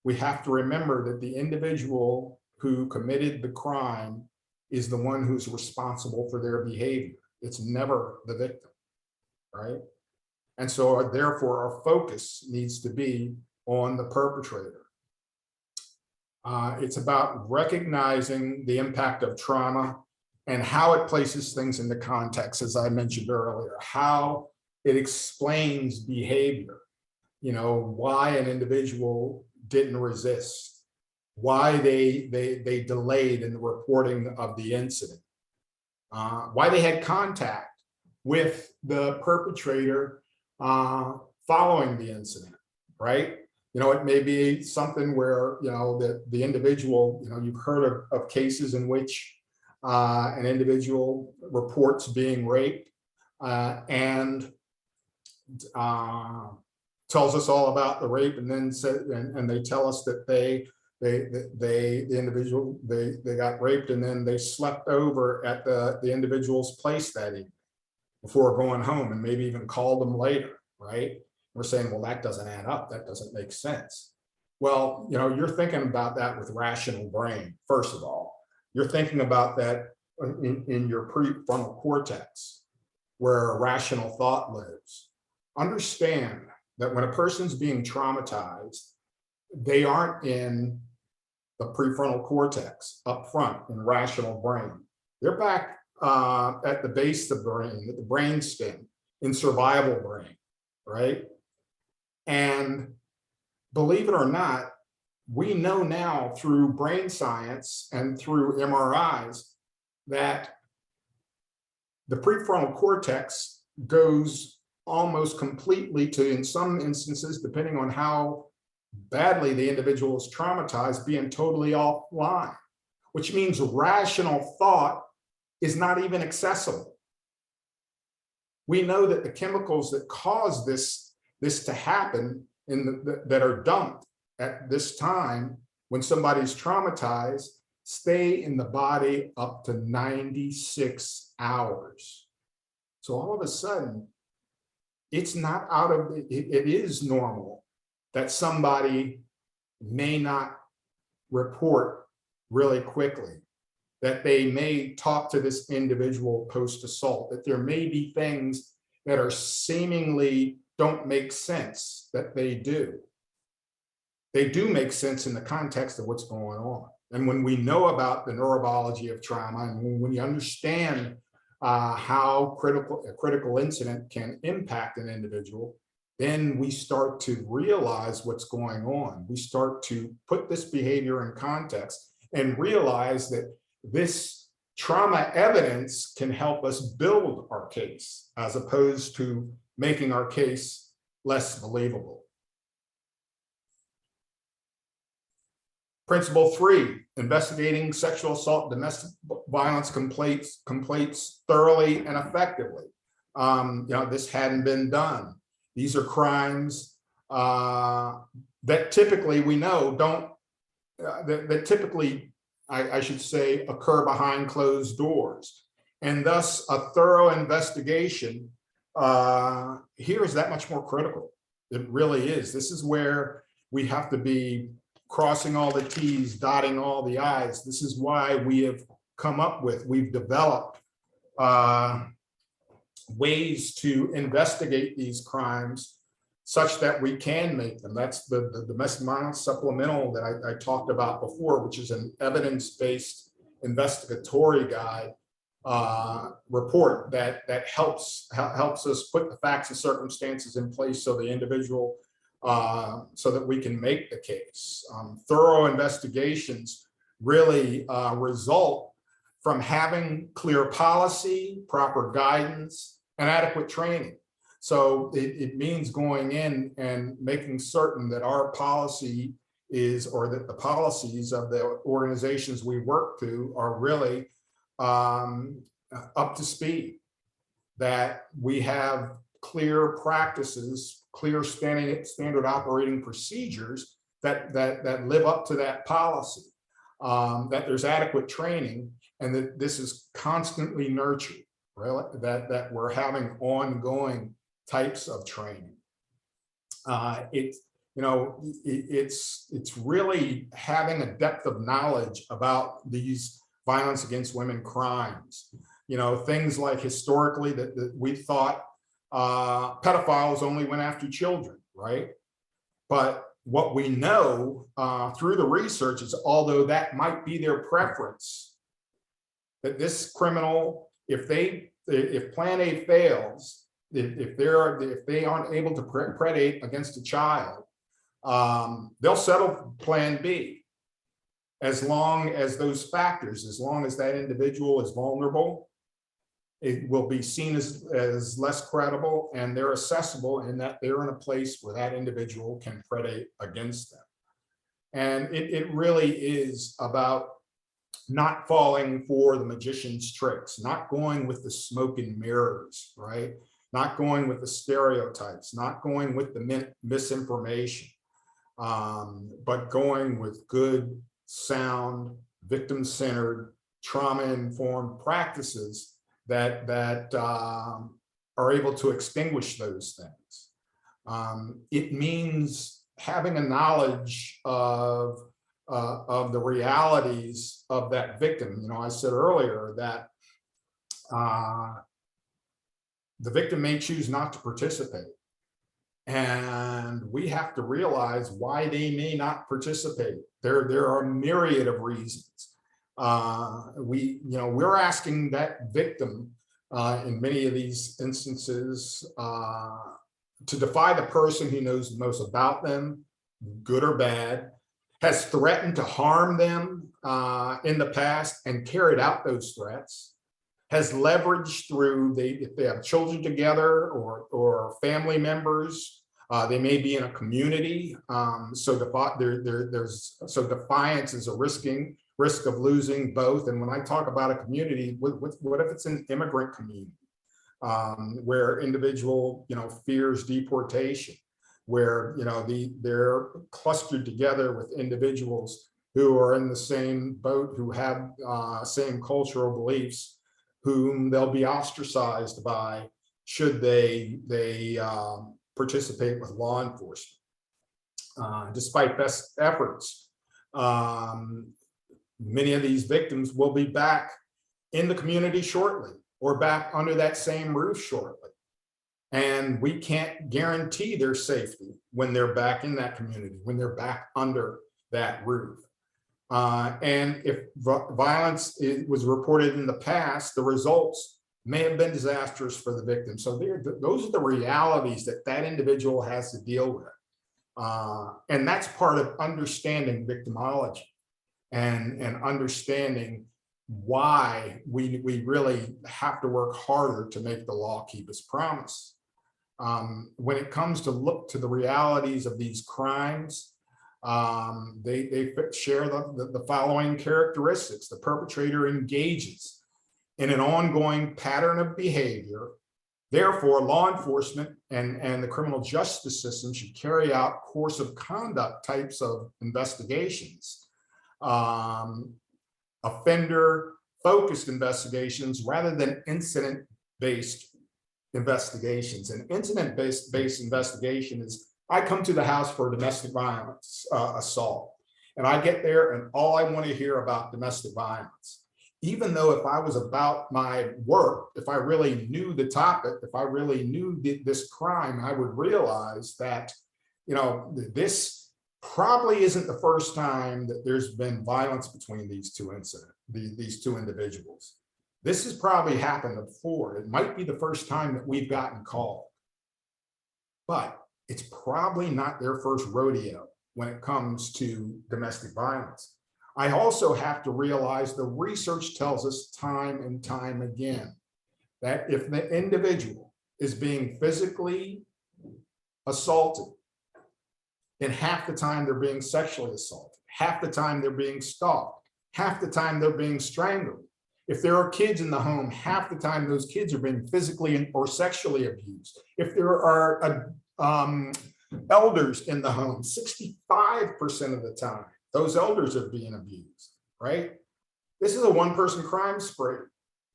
We have to remember that the individual who committed the crime is the one who's responsible for their behavior. It's never the victim, right? And so therefore our focus needs to be on the perpetrator. It's about recognizing the impact of trauma and how it places things into context, as I mentioned earlier, how it explains behavior, why an individual didn't resist, why they delayed in the reporting of the incident, why they had contact with the perpetrator following the incident, right? It may be something where, the individual, you've heard of cases in which an individual reports being raped and tells us all about the rape, and then and they tell us that the individual they got raped, and then they slept over at the individual's place that evening before going home, and maybe even called them later, right? We're saying, well, that doesn't add up. That doesn't make sense. Well, you're thinking about that with rational brain. First of all, you're thinking about that in your prefrontal cortex, where rational thought lives. Understand that when a person's being traumatized, they aren't in the prefrontal cortex up front in rational brain. They're back at the base of the brain, at the brain stem, in survival brain, right? And believe it or not, we know now through brain science and through MRIs that the prefrontal cortex goes almost completely to, in some instances, depending on how badly the individual is traumatized, being totally offline, which means rational thought is not even accessible. We know that the chemicals that cause this to happen that are dumped at this time when somebody's traumatized stay in the body up to 96 hours. So all of a sudden, it's not out of it is normal that somebody may not report really quickly, that they may talk to this individual post-assault, that there may be things that are seemingly don't make sense that they do. They do make sense in the context of what's going on. And when we know about the neurobiology of trauma, and when you understand how a critical incident can impact an individual, then we start to realize what's going on. We start to put this behavior in context and realize that this trauma evidence can help us build our case, as opposed to making our case less believable. Principle 3, investigating sexual assault, domestic violence complaints thoroughly and effectively. This hadn't been done. These are crimes that typically we know don't, that typically, I should say, occur behind closed doors. And thus a thorough investigation here is that much more critical. It really is. This is where we have to be crossing all the T's, dotting all the I's. This is why we've developed ways to investigate these crimes such that we can make them. That's the domestic violence supplemental that I talked about before, which is an evidence-based investigatory guide report that helps us put the facts and circumstances in place so the individual, so that we can make the case. Thorough investigations really result from having clear policy, proper guidance, and adequate training. So it means going in and making certain that our policy is, or that the policies of the organizations we work to are really up to speed, that we have clear practices, clear standard operating procedures that live up to that policy, that there's adequate training, and that this is constantly nurtured, really, that we're having ongoing types of training. It's really having a depth of knowledge about these violence against women crimes. Things like historically that we thought pedophiles only went after children, right? But what we know through the research is, although that might be their preference, that this criminal, if plan A fails, if they aren't able to predate against a child, they'll settle plan B. As long as those factors, as long as that individual is vulnerable, it will be seen as less credible, and they're accessible in that they're in a place where that individual can predate against them. And it really is about not falling for the magician's tricks, not going with the smoke and mirrors, right? Not going with the stereotypes, not going with the misinformation, but going with good, sound, victim-centered, trauma-informed practices that are able to extinguish those things. It means having a knowledge of the realities of that victim. You know, I said earlier that the victim may choose not to participate, and we have to realize why they may not participate. There are a myriad of reasons. We're asking that victim in many of these instances to defy the person who knows the most about them, good or bad, has threatened to harm them in the past and carried out those threats, has leveraged through, if they have children together or family members, they may be in a community. So defiance is a risk of losing both. And when I talk about a community, what if it's an immigrant community where individual, fears deportation, where, they're clustered together with individuals who are in the same boat, who have same cultural beliefs, whom they'll be ostracized by should they participate with law enforcement. Despite best efforts, many of these victims will be back in the community shortly, or back under that same roof shortly. And we can't guarantee their safety when they're back in that community, when they're back under that roof. And if violence was reported in the past, the results may have been disastrous for the victim. So those are the realities that individual has to deal with. And that's part of understanding victimology and understanding why we really have to work harder to make the law keep its promise. When it comes to look to the realities of these crimes, they share the following characteristics. The perpetrator engages in an ongoing pattern of behavior. Therefore, law enforcement and the criminal justice system should carry out course of conduct types of investigations, offender-focused investigations rather than incident-based investigations. An incident-based investigation is, I come to the house for a domestic violence assault, and I get there and all I want to hear about domestic violence. Even though if I was about my work, if I really knew the topic, if I really knew this crime, I would realize that, this probably isn't the first time that there's been violence between these two individuals. This has probably happened before. It might be the first time that we've gotten called, but it's probably not their first rodeo when it comes to domestic violence. I also have to realize the research tells us time and time again that if the individual is being physically assaulted, then half the time they're being sexually assaulted, half the time they're being stalked, half the time they're being strangled. If there are kids in the home, half the time those kids are being physically or sexually abused. If there are elders in the home, 65% of the time, those elders are being abused, right? This is a one-person crime spree,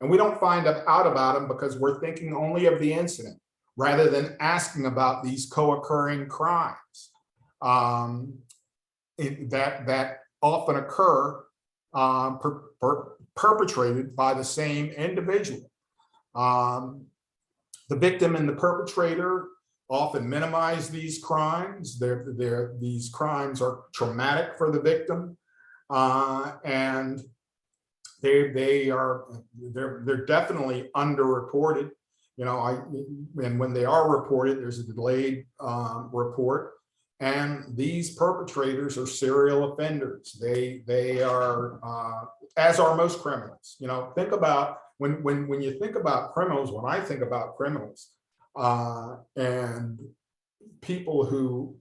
and we don't find out about them because we're thinking only of the incident rather than asking about these co-occurring crimes that often occur perpetrated by the same individual. The victim and the perpetrator often minimize these crimes. These crimes are traumatic for the victim, and they're definitely underreported. You know, and when they are reported, there's a delayed report. And these perpetrators are serial offenders. They are, as are most criminals. You know, think about when you think about criminals. When I think about criminals and people who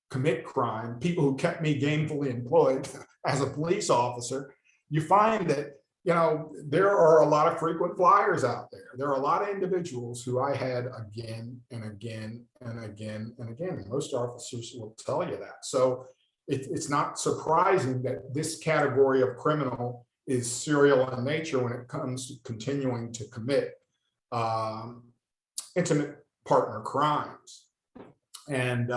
commit crime, people who kept me gainfully employed as a police officer, you find that, you know, there are a lot of frequent flyers out there. There are a lot of individuals who I had again and again and again and again. Most officers will tell you that. So it's not surprising that this category of criminal is serial in nature when it comes to continuing to commit intimate partner crimes. And,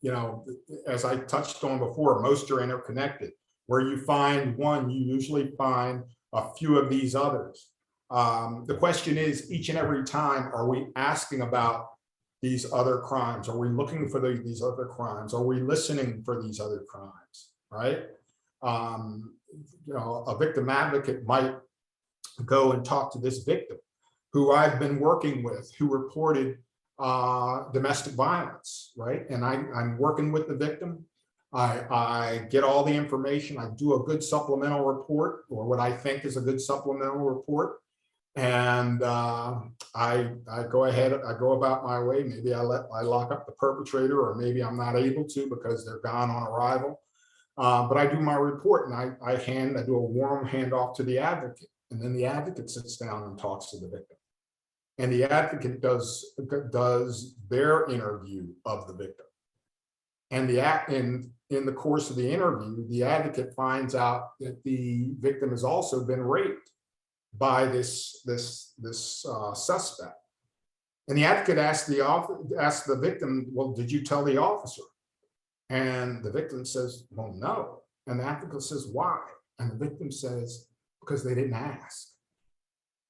you know, as I touched on before, most are interconnected. Where you find one, you usually find a few of these others. The question is, each and every time, are we asking about these other crimes? Are we looking for these other crimes? Are we listening for these other crimes, right? You know, a victim advocate might go and talk to this victim who I've been working with, who reported domestic violence, right? And I'm working with the victim. I get all the information. I do a good supplemental report, or what I think is a good supplemental report. And I go ahead, I go about my way. Maybe I lock up the perpetrator, or maybe I'm not able to because they're gone on arrival. But I do my report, and I do a warm handoff to the advocate. And then the advocate sits down and talks to the victim. And the advocate does their interview of the victim. And in the course of the interview, the advocate finds out that the victim has also been raped by this suspect. And the advocate asks the victim, well, did you tell the officer? And the victim says, well, no. And the advocate says, why? And the victim says, because they didn't ask.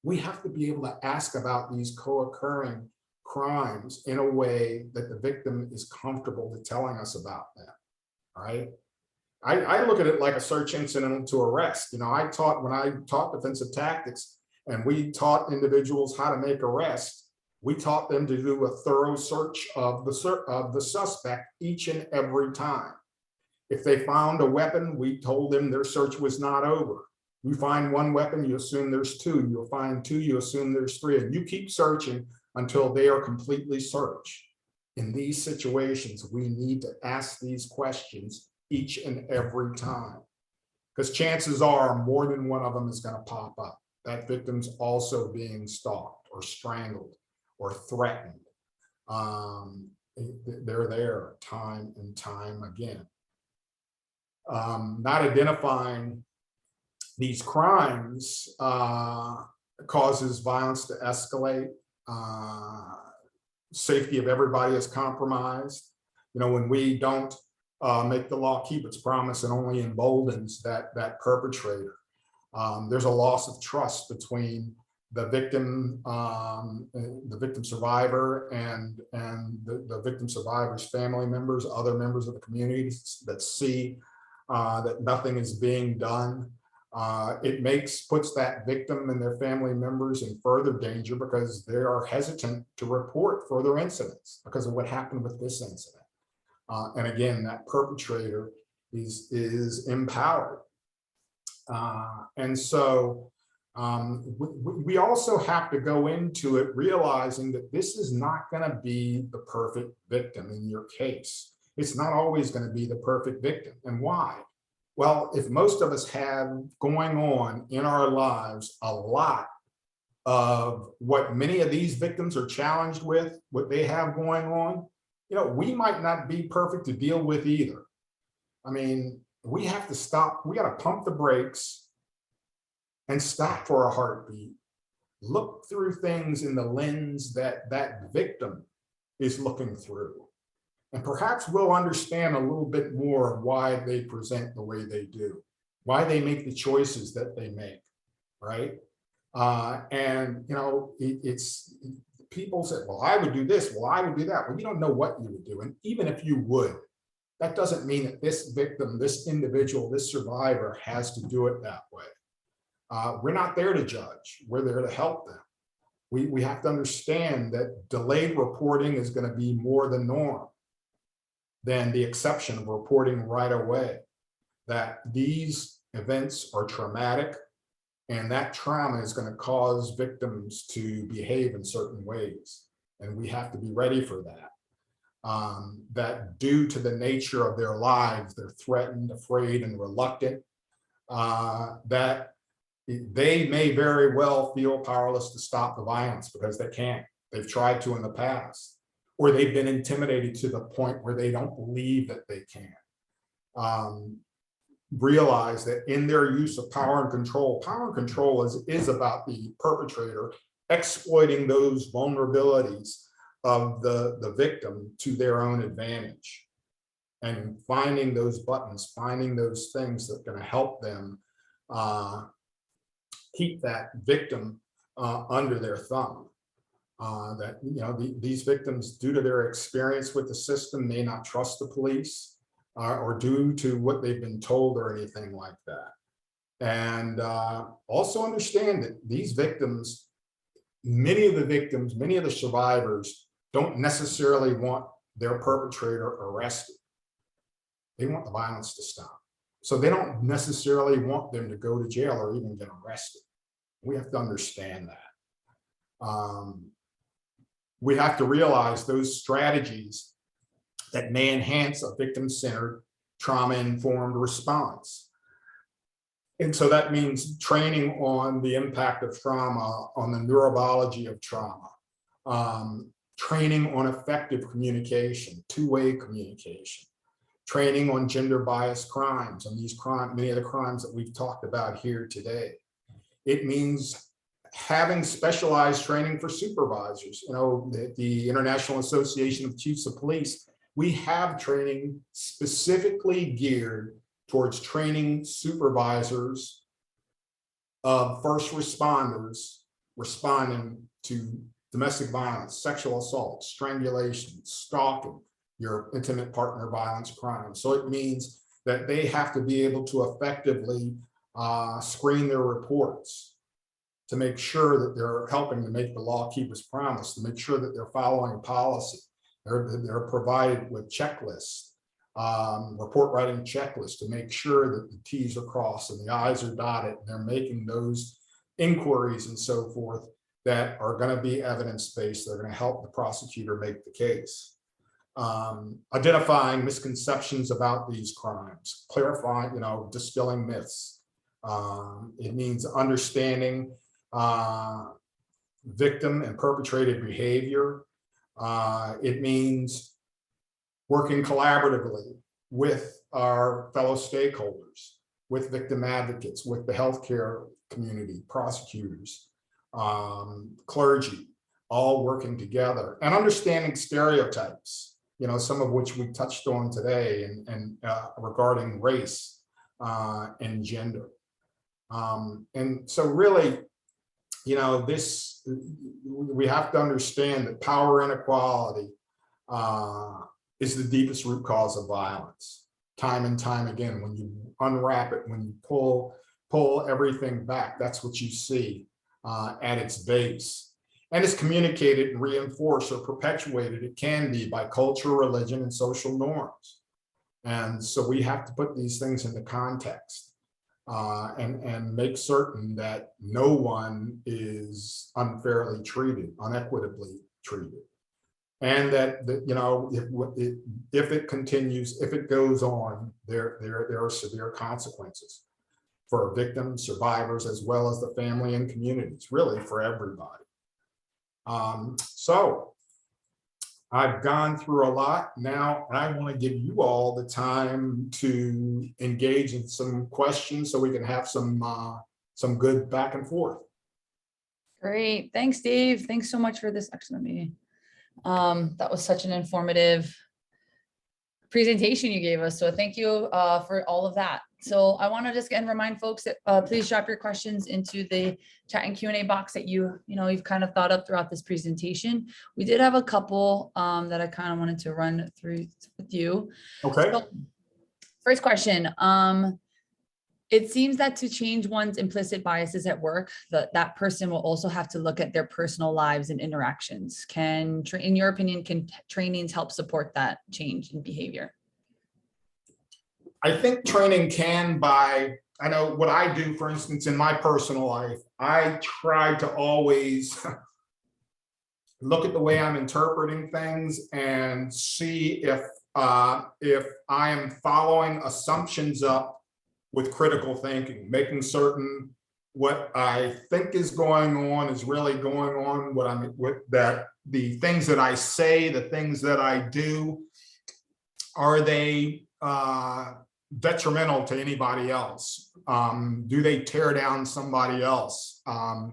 We have to be able to ask about these co-occurring crimes in a way that the victim is comfortable to telling us about them, right? I look at it like a search incident to arrest. You know, when I taught defensive tactics and we taught individuals how to make arrests, we taught them to do a thorough search of the suspect each and every time. If they found a weapon, we told them their search was not over. You find one weapon, you assume there's two. You'll find two, you assume there's three. And you keep searching until they are completely searched. In these situations, we need to ask these questions each and every time, because chances are more than one of them is going to pop up. That victim's also being stalked or strangled or threatened. They're there time and time again. Not identifying these crimes causes violence to escalate. Safety of everybody is compromised. You know, when we don't make the law keep its promise, and only emboldens that perpetrator. There's a loss of trust between the victim survivor and the victim survivor's family members, other members of the community that see that nothing is being done. It puts that victim and their family members in further danger because they are hesitant to report further incidents because of what happened with this incident. And again, that perpetrator is empowered. And so we also have to go into it realizing that this is not going to be the perfect victim in your case. It's not always going to be the perfect victim. And why? Well, if most of us have going on in our lives a lot of what many of these victims are challenged with, what they have going on, you know, we might not be perfect to deal with either. I mean, we have to stop. We got to pump the brakes and stop for a heartbeat. Look through things in the lens that that victim is looking through. And perhaps we'll understand a little bit more of why they present the way they do, why they make the choices that they make, right? And, you know, people say, well, I would do this, well, I would do that. Well, you don't know what you would do. And even if you would, that doesn't mean that this victim, this individual, this survivor has to do it that way. We're not there to judge. We're there to help them. We have to understand that delayed reporting is going to be more the norm than the exception of reporting right away. That these events are traumatic, and that trauma is going to cause victims to behave in certain ways. And we have to be ready for that. That due to the nature of their lives, they're threatened, afraid, and reluctant, that they may very well feel powerless to stop the violence because they can't. They've tried to in the past, or they've been intimidated to the point where they don't believe that they can. Realize that in their use of power and control is about the perpetrator exploiting those vulnerabilities of the victim to their own advantage, and finding those buttons, finding those things that are going to help them keep that victim under their thumb. That, you know, these victims, due to their experience with the system, may not trust the police or due to what they've been told or anything like that. And also understand that these victims, many of the survivors don't necessarily want their perpetrator arrested. They want the violence to stop. So they don't necessarily want them to go to jail or even get arrested. We have to understand that. We have to realize those strategies that may enhance a victim-centered, trauma-informed response. And so that means training on the impact of trauma, on the neurobiology of trauma, training on effective communication, two-way communication, training on gender-biased crimes, and many of the crimes that we've talked about here today. It means having specialized training for supervisors. You know, the International Association of Chiefs of Police, we have training specifically geared towards training supervisors of first responders responding to domestic violence, sexual assault, strangulation, stalking, your intimate partner violence crimes. So it means that they have to be able to effectively screen their reports to make sure that they're helping to make the law keep its promise, to make sure that they're following policy. They're provided with checklists, report writing checklists to make sure that the T's are crossed and the I's are dotted, and they're making those inquiries and so forth that are going to be evidence-based. They're going to help the prosecutor make the case. Identifying misconceptions about these crimes, clarifying, you know, distilling myths. It means understanding victim and perpetrated behavior. It means working collaboratively with our fellow stakeholders, with victim advocates, with the healthcare community, prosecutors, clergy, all working together, and understanding stereotypes, you know, some of which we touched on today, and regarding race and gender. And so really, you know, we have to understand that power inequality is the deepest root cause of violence. Time and time again, when you unwrap it, when you pull everything back, that's what you see at its base. And it's communicated and reinforced or perpetuated, it can be, by culture, religion, and social norms. And so we have to put these things into context. And make certain that no one is unfairly treated, unequitably treated. And that, you know, if it continues, if it goes on, there are severe consequences for victims, survivors, as well as the family and communities, really for everybody. So I've gone through a lot. Now I want to give you all the time to engage in some questions so we can have some good back and forth. Great. Thanks, Dave. Thanks so much for this excellent meeting. That was such an informative presentation you gave us. So thank you for all of that. So I want to just again remind folks that please drop your questions into the chat and Q&A box that you've kind of thought up throughout this presentation. We did have a couple that I kind of wanted to run through with you. Okay. So, first question. It seems that to change one's implicit biases at work, that person will also have to look at their personal lives and interactions. In your opinion, can trainings help support that change in behavior? I think training can I know what I do, for instance, in my personal life, I try to always look at the way I'm interpreting things and see if I am following assumptions up with critical thinking, making certain what I think is going on is really going on, that the things that I say, the things that I do, are they detrimental to anybody else? Do they tear down somebody else? And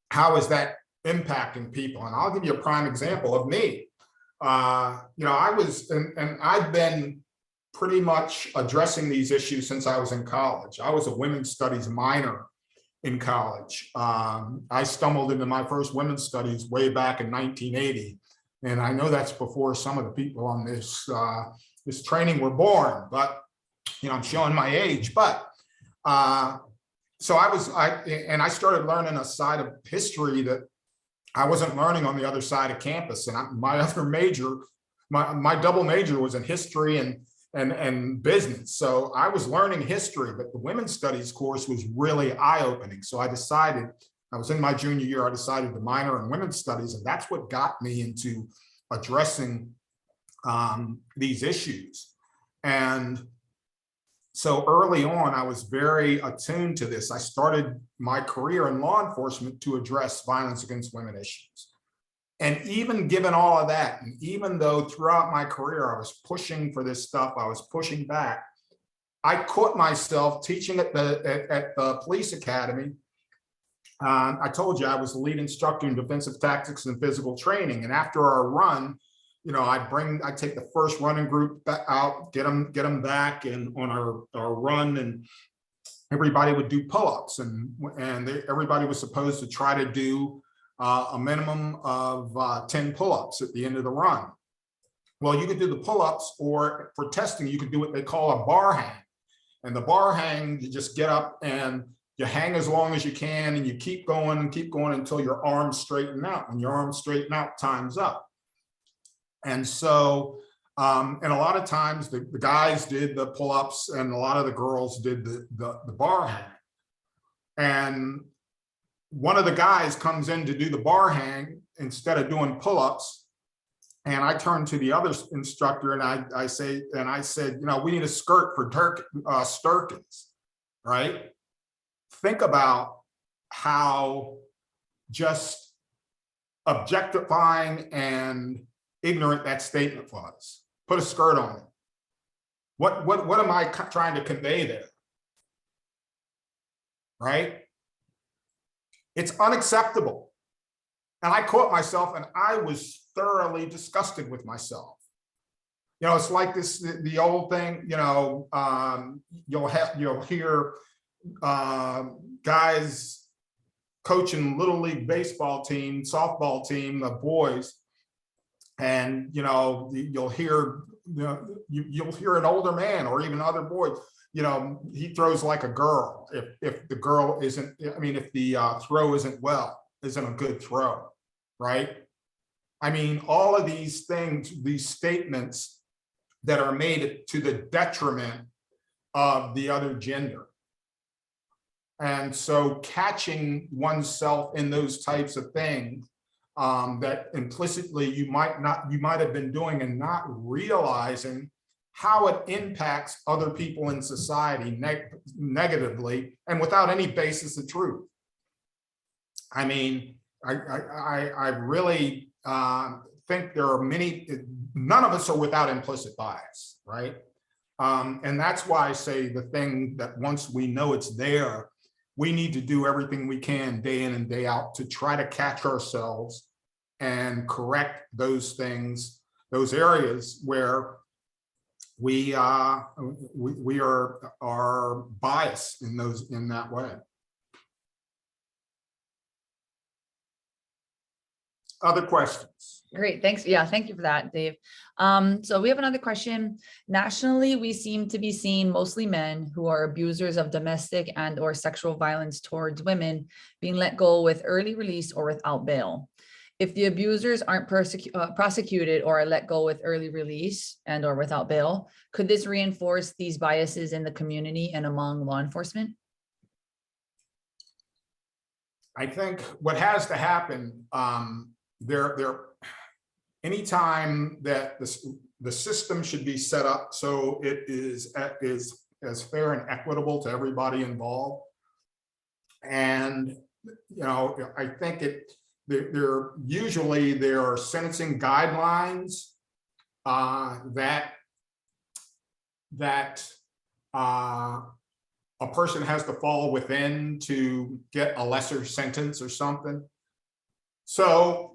how is that impacting people? And I'll give you a prime example of me. I was, and I've been pretty much addressing these issues since I was in college. I was a women's studies minor in college. I stumbled into my first women's studies way back in 1980. And I know that's before some of the people on this training were born, but I'm showing my age. But so I started learning a side of history that I wasn't learning on the other side of campus. And my other major, my double major was in history and business. So I was learning history, but the women's studies course was really eye-opening. So I was in my junior year, I decided to minor in women's studies, and that's what got me into addressing these issues. And so early on, I was very attuned to this. I started my career in law enforcement to address violence against women issues. And even given all of that, and even though throughout my career I was pushing for this stuff, I was pushing back, I caught myself teaching at the police academy. I told you I was the lead instructor in defensive tactics and physical training. And after our run, I'd take the first running group out, get them back and on our run, and everybody would do pull-ups, and everybody was supposed to try to do a minimum of 10 pull-ups at the end of the run. Well, you could do the pull-ups, or for testing, you could do what they call a bar hang. And the bar hang, you just get up and you hang as long as you can, and you keep going until your arms straighten out. When your arms straighten out, time's up. And so, and a lot of times the guys did the pull-ups and a lot of the girls did the bar hang. And one of the guys comes in to do the bar hang instead of doing pull-ups. And I turned to the other instructor and I said, we need a skirt for Sturkins, right? Think about how just objectifying and ignorant that statement was. Put a skirt on it. What am I trying to convey there? Right? It's unacceptable. And I caught myself and I was thoroughly disgusted with myself. It's like the old thing, you'll hear guys coaching little league baseball team, softball team, the boys, and you'll hear an older man or even other boys, he throws like a girl. If the girl isn't, if the throw isn't a good throw, right? All of these things, these statements that are made to the detriment of the other gender. And so catching oneself in those types of things that implicitly you might have been doing and not realizing how it impacts other people in society negatively and without any basis of truth. I really think there are none of us are without implicit bias, right? And that's why I say the thing that once we know it's there, we need to do everything we can day in and day out to try to catch ourselves and correct those things, those areas where we are biased in that way. Other questions? Great, thanks. Yeah, thank you for that, Dave. So we have another question. Nationally, we seem to be seeing mostly men who are abusers of domestic and or sexual violence towards women being let go with early release or without bail. If the abusers aren't prosecuted or are let go with early release and or without bail, could this reinforce these biases in the community and among law enforcement? I think what has to happen, anytime that the system should be set up so it is as fair and equitable to everybody involved. And, you know, I think there usually there are sentencing guidelines that a person has to fall within to get a lesser sentence or something. So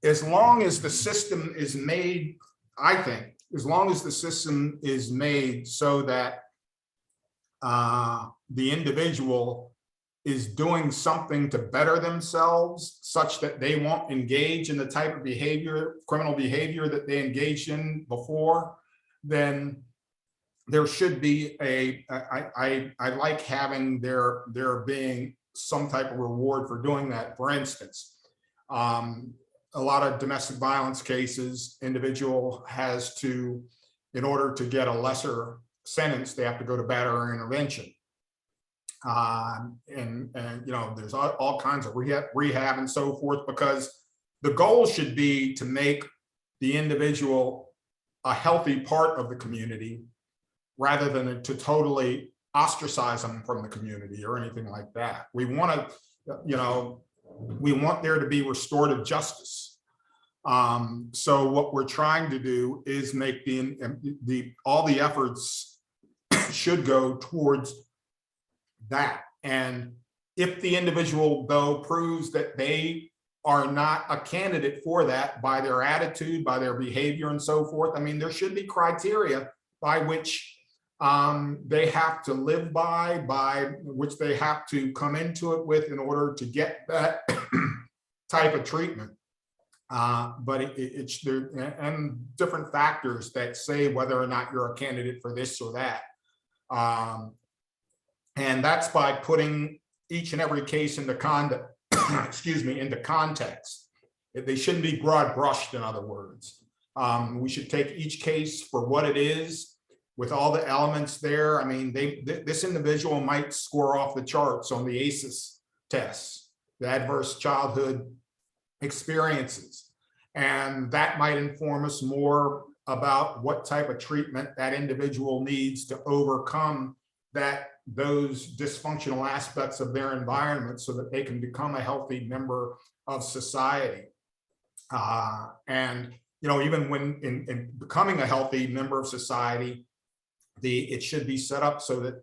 as long as the system is made, I think, as long as the system is made so that the individual is doing something to better themselves such that they won't engage in the type of behavior, criminal behavior that they engaged in before, then there should be I like having there being some type of reward for doing that. For instance, a lot of domestic violence cases, individual has to, in order to get a lesser sentence, they have to go to batterer intervention. And you know, there's all kinds of rehab and so forth, because the goal should be to make the individual a healthy part of the community rather than to totally ostracize them from the community or anything like that. We want to, you know, we want there to be restorative justice. So what we're trying to do is make all the efforts should go towards that. And if the individual, though, proves that they are not a candidate for that by their attitude, by their behavior and so forth, I mean, there should be criteria by which they have to live by which they have to come into it with in order to get that type of treatment. But it's there, and different factors that say whether or not you're a candidate for this or that. And that's by putting each and every case into into context. They shouldn't be broad brushed, in other words. We should take each case for what it is, with all the elements there. I mean, this individual might score off the charts on the ACEs tests, the adverse childhood experiences. And that might inform us more about what type of treatment that individual needs to overcome those dysfunctional aspects of their environment so that they can become a healthy member of society. And, you know, even when in becoming a healthy member of society, it should be set up so that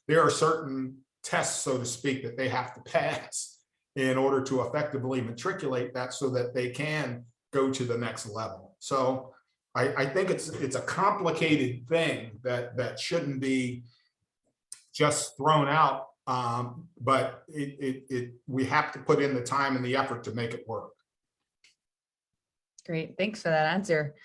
there are certain tests, so to speak, that they have to pass in order to effectively matriculate that so that they can go to the next level. So I think it's a complicated thing that shouldn't be just thrown out, but we have to put in the time and the effort to make it work. Great, thanks for that answer.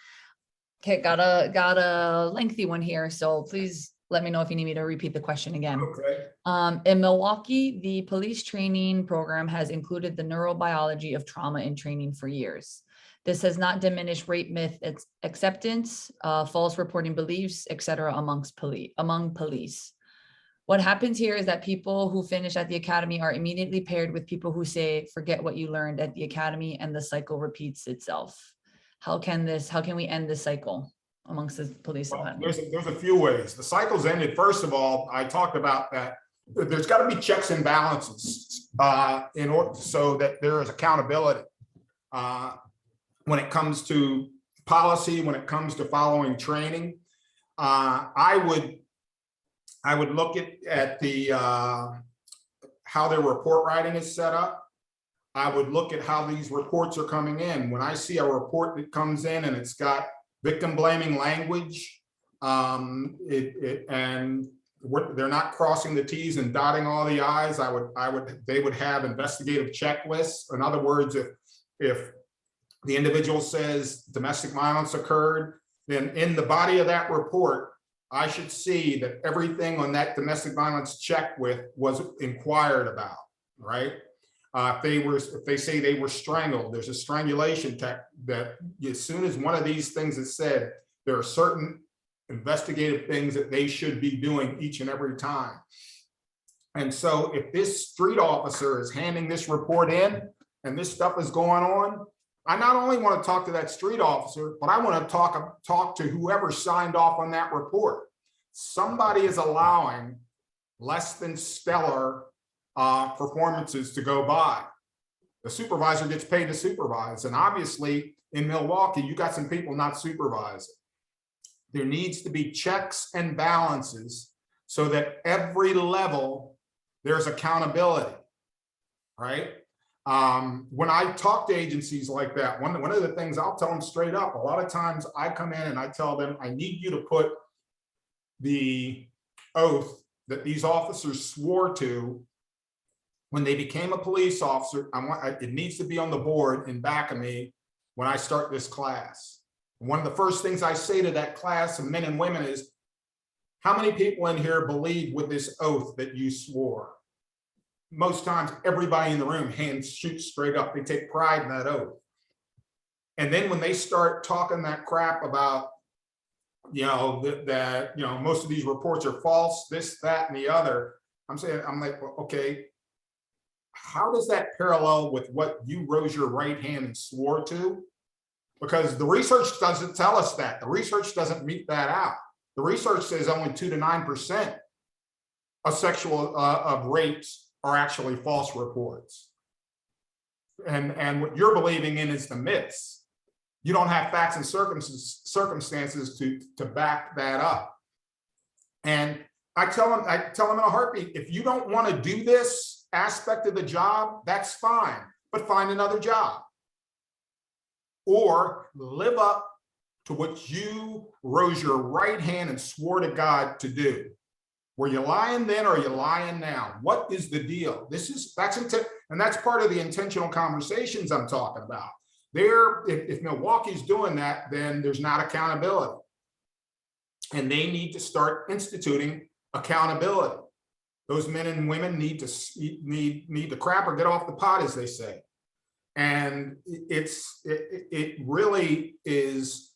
Okay, got a lengthy one here, so please let me know if you need me to repeat the question again. Okay. In Milwaukee, the police training program has included the neurobiology of trauma in training for years. This has not diminished rape myth acceptance, false reporting beliefs, etc. among police. What happens here is that people who finish at the academy are immediately paired with people who say, forget what you learned at the academy, and the cycle repeats itself. How can we end this cycle amongst the police? Well, there's a few ways. The cycle's ended. First of all, I talked about that. There's got to be checks and balances in order so that there is accountability when it comes to policy, when it comes to following training. I would look at the how their report writing is set up. I would look at how these reports are coming in. When I see a report that comes in and it's got victim blaming language, and they're not crossing the T's and dotting all the I's, they would have investigative checklists. In other words, if the individual says domestic violence occurred, then in the body of that report, I should see that everything on that domestic violence check with was inquired about, right? If they say they were strangled, there's a strangulation tech that as soon as one of these things is said, there are certain investigative things that they should be doing each and every time. And so if this street officer is handing this report in and this stuff is going on, I not only want to talk to that street officer, but I want to talk to whoever signed off on that report. Somebody is allowing less than stellar performances to go by. The supervisor gets paid to supervise. And obviously in Milwaukee, you got some people not supervising. There needs to be checks and balances so that every level there's accountability, right? When I talk to agencies like that, one of the things I'll tell them straight up, a lot of times I come in and I tell them, I need you to put the oath that these officers swore to when they became a police officer. It needs to be on the board in back of me when I start this class. One of the first things I say to that class of men and women is, how many people in here believe with this oath that you swore? Most times, everybody in the room hands shoot straight up. They take pride in that oath. And then when they start talking that crap about, that most of these reports are false, this, that, and the other, I'm like, well, okay, how does that parallel with what you rose your right hand and swore to? Because the research doesn't tell us that. The research doesn't meet that out. The research says only 2 to 9% of rapes are actually false reports. And what you're believing in is the myths. You don't have facts and circumstances to back that up. And I tell them in a heartbeat, if you don't want to do this aspect of the job, that's fine, but find another job. Or live up to what you rose your right hand and swore to God to do. Were you lying then or are you lying now? What is the deal? And that's part of the intentional conversations I'm talking about. If Milwaukee's doing that, then there's not accountability. And they need to start instituting accountability. Those men and women need to crap or get off the pot, as they say. And it really is,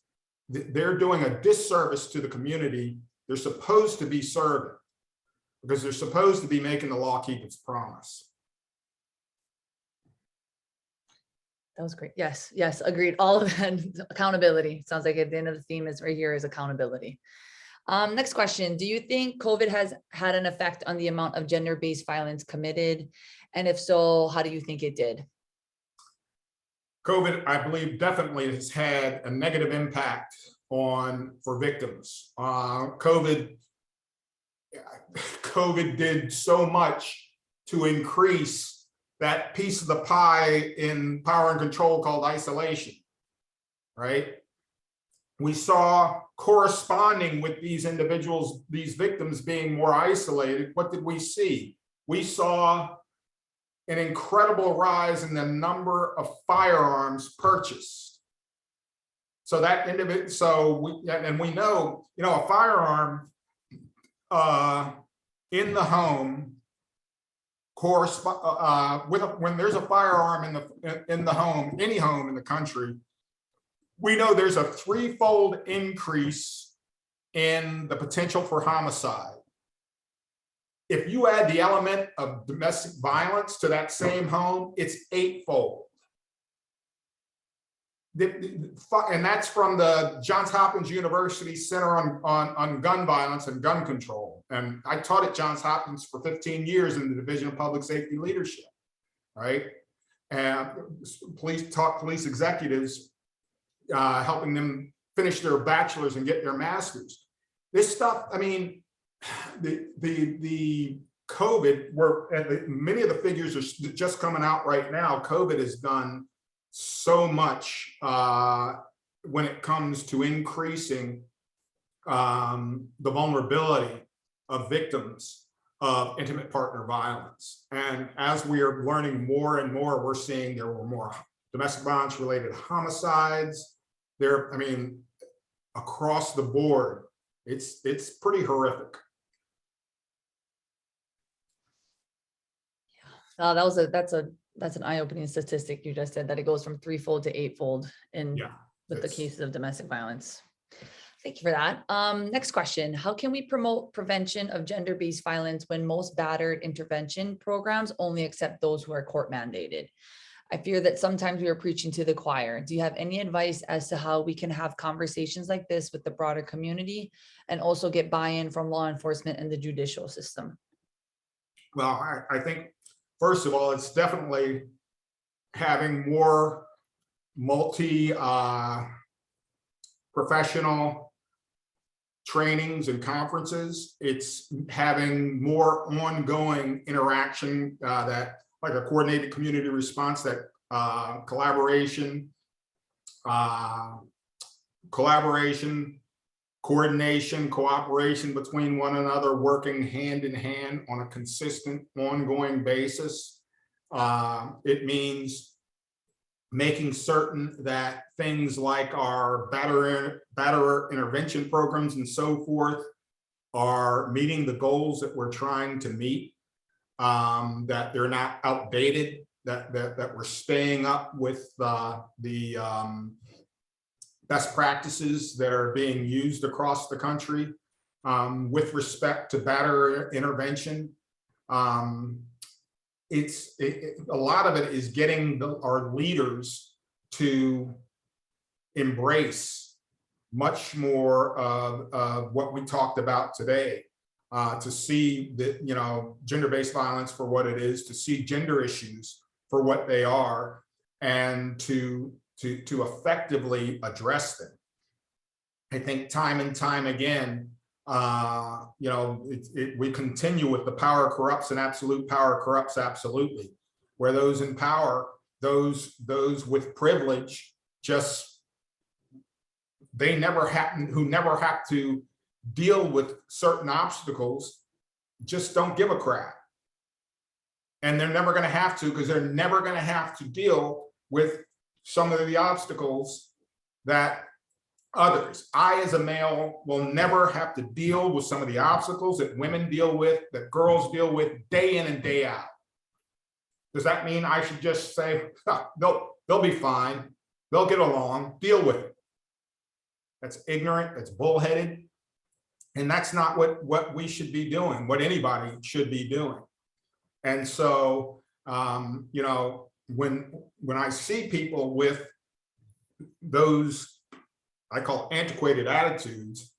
they're doing a disservice to the community they're supposed to be serving, because they're supposed to be making the law keep its promise. That was great. Yes, agreed. All of that. Accountability. Sounds like at the end of the theme is right here is accountability. Next question. Do you think COVID has had an effect on the amount of gender-based violence committed? And if so, how do you think it did? COVID, I believe, definitely has had a negative impact for victims. COVID did so much to increase that piece of the pie in power and control called isolation, right? We saw corresponding with these individuals, these victims being more isolated. What did we see? We saw an incredible rise in the number of firearms purchased. So that individual, we know, a firearm in the home when there's a firearm in the home, any home in the country, we know there's a threefold increase in the potential for homicide. If you add the element of domestic violence to that same home, it's eightfold. And that's from the Johns Hopkins University Center on Gun Violence and Gun Control. And I taught at Johns Hopkins for 15 years in the Division of Public Safety Leadership, right? And police executives, helping them finish their bachelor's and get their master's. This stuff, I mean, the COVID, many of the figures are just coming out right now. COVID has done so much when it comes to increasing the vulnerability of victims of intimate partner violence. And as we are learning more and more, we're seeing there were more domestic violence related homicides. I mean, across the board, it's pretty horrific. That's an eye-opening statistic you just said, that it goes from threefold to eightfold with the cases of domestic violence. Thank you for that. Next question. How can we promote prevention of gender-based violence when most battered intervention programs only accept those who are court mandated? I fear that sometimes we are preaching to the choir. Do you have any advice as to how we can have conversations like this with the broader community and also get buy-in from law enforcement and the judicial system? Well, I think, first of all, it's definitely having more professional trainings and conferences. It's having more ongoing interaction that, like a coordinated community response, that collaboration, coordination, cooperation between one another, working hand in hand on a consistent, ongoing basis. It means making certain that things like our batterer intervention programs and so forth are meeting the goals that we're trying to meet, that they're not outdated, that we're staying up with the best practices that are being used across the country with respect to batterer intervention. A lot of it is getting our leaders to embrace much more of what we talked about today, to see that, gender-based violence for what it is, to see gender issues for what they are, and to effectively address them. I think time and time again, we continue with the power corrupts and absolute power corrupts absolutely, where those in power, those with privilege, who never have to deal with certain obstacles, just don't give a crap. And they're never going to have to, because they're never going to have to deal with some of the obstacles that others. I, as a male, will never have to deal with some of the obstacles that women deal with, that girls deal with day in and day out. Does that mean I should just say, they'll be fine, they'll get along, deal with it? That's ignorant, that's bullheaded. And that's not what we should be doing, what anybody should be doing. And so, when I see people with those, I call antiquated attitudes,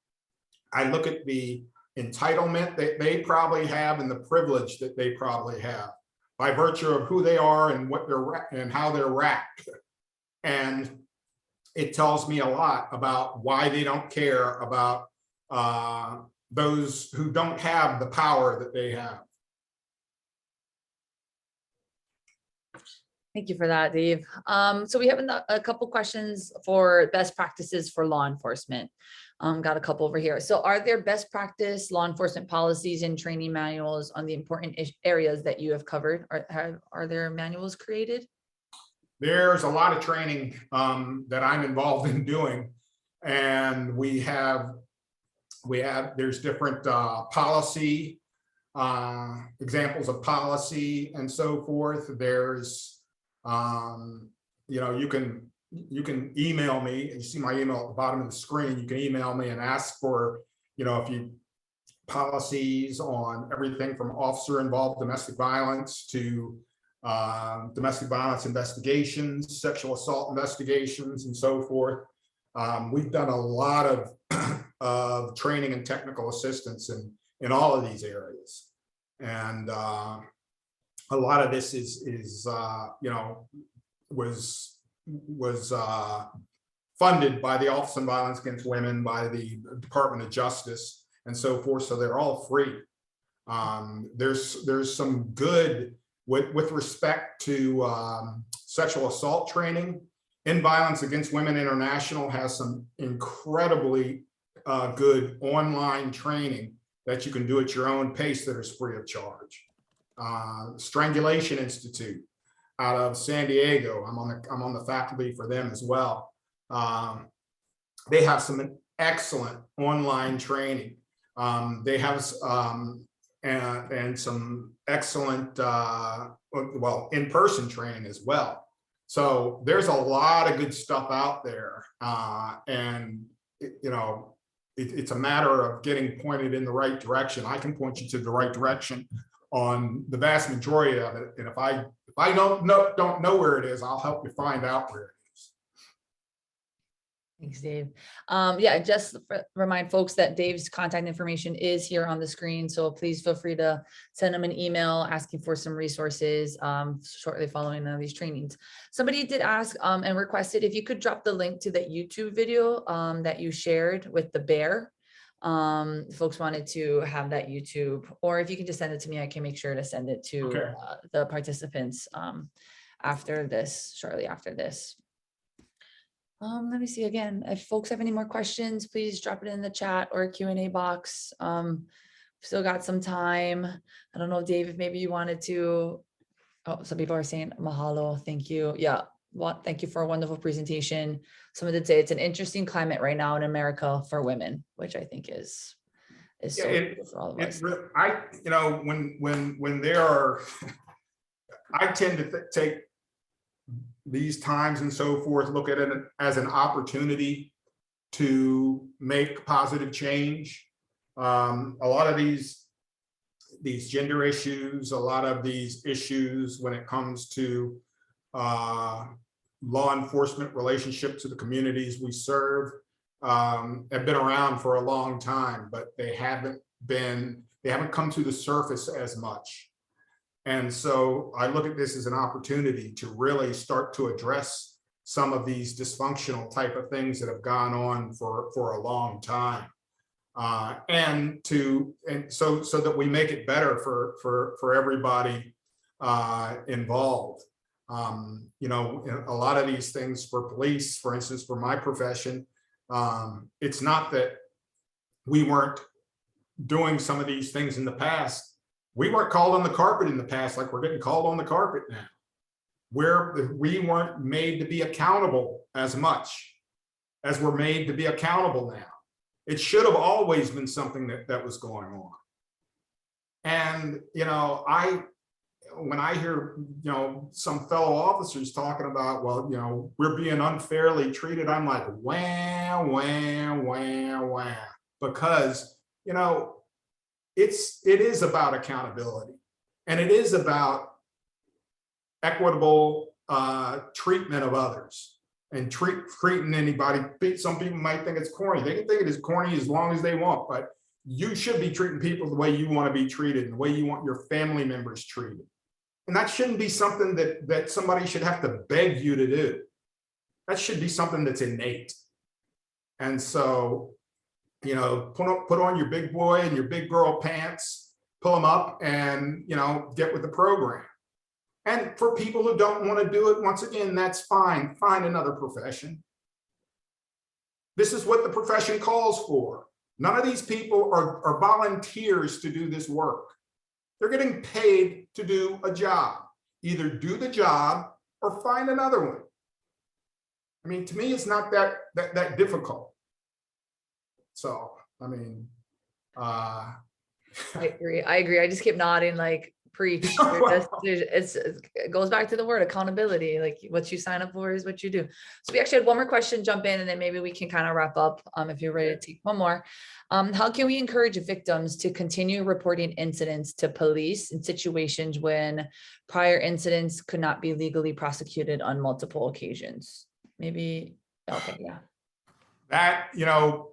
I look at the entitlement that they probably have and the privilege that they probably have by virtue of who they are and what they're and how they're wrapped. And it tells me a lot about why they don't care about those who don't have the power that they have. Thank you for that, Dave. So we have a couple questions for best practices for law enforcement. Got a couple over here. So are there best practice law enforcement policies and training manuals on the important areas that you have covered? Are there manuals created? There's a lot of training that I'm involved in doing, and there's different policy examples of policy and so forth. There's you can email me, and you see my email at the bottom of the screen. You can email me and ask for policies on everything from officer involved domestic violence to domestic violence investigations, sexual assault investigations, and so forth. We've done a lot of training and technical assistance in all of these areas. And a lot of this was funded by the Office on Violence Against Women, by the Department of Justice, and so forth. So they're all free. There's some good with respect to sexual assault training. In Violence Against Women International has some incredibly good online training that you can do at your own pace that is free of charge. Strangulation Institute out of San Diego. I'm on the faculty for them as well. They have some excellent online training. They have and some excellent well, in-person training as well. So there's a lot of good stuff out there, and you know, it's a matter of getting pointed in the right direction. I can point you to the right direction on the vast majority of it, and if I don't know where it is, I'll help you find out where it is. Thanks, Dave. Yeah, just remind folks that Dave's contact information is here on the screen. So please feel free to send him an email asking for some resources shortly following these trainings. Somebody did ask and requested if you could drop the link to that YouTube video that you shared with the bear. Folks wanted to have that YouTube, or if you can just send it to me, I can make sure to send it to the participants after this, shortly after this. Let me see again. If folks have any more questions, please drop it in the chat or Q&A box. Still got some time. I don't know, Dave, if maybe you wanted to. Oh, some people are saying mahalo. Thank you. Yeah. Well, thank you for a wonderful presentation. Someone did say it's an interesting climate right now in America for women, which I think is so good for all of us. You know, when there are, I tend to take these times and so forth, look at it as an opportunity to make positive change. A lot of these gender issues, a lot of these issues when it comes to law enforcement relationship to the communities we serve have been around for a long time, but they haven't come to the surface as much. And so I look at this as an opportunity to really start to address some of these dysfunctional type of things that have gone on for a long time, and so that we make it better for everybody involved. You know, a lot of these things for police, for instance, for my profession, it's not that we weren't doing some of these things in the past. We weren't called on the carpet in the past like we're getting called on the carpet now. We weren't made to be accountable as much as we're made to be accountable now. It should have always been something that was going on. And, you know, when I hear, you know, some fellow officers talking about, well, you know, we're being unfairly treated, I'm like, wah, wah, wah, wah. Because, you know, it is about accountability, and it is about equitable treatment of others, and treating anybody. Some people might think it's corny. They can think it is corny as long as they want, but you should be treating people the way you want to be treated and the way you want your family members treated. And that shouldn't be something that somebody should have to beg you to do. That should be something that's innate. And so, you know, put on your big boy and your big girl pants, pull them up, and, you know, get with the program. And for people who don't want to do it, once again, that's fine. Find another profession. This is what the profession calls for. None of these people are volunteers to do this work. They're getting paid to do a job. Either do the job or find another one. I mean, to me, it's not that difficult. So, I mean, I agree. I just keep nodding, like, preach. It goes back to the word accountability. Like, what you sign up for is what you do. So we actually had one more question jump in, and then maybe we can kind of wrap up if you're ready to take one more. How can we encourage victims to continue reporting incidents to police in situations when prior incidents could not be legally prosecuted on multiple occasions? Maybe, okay, yeah. That, you know,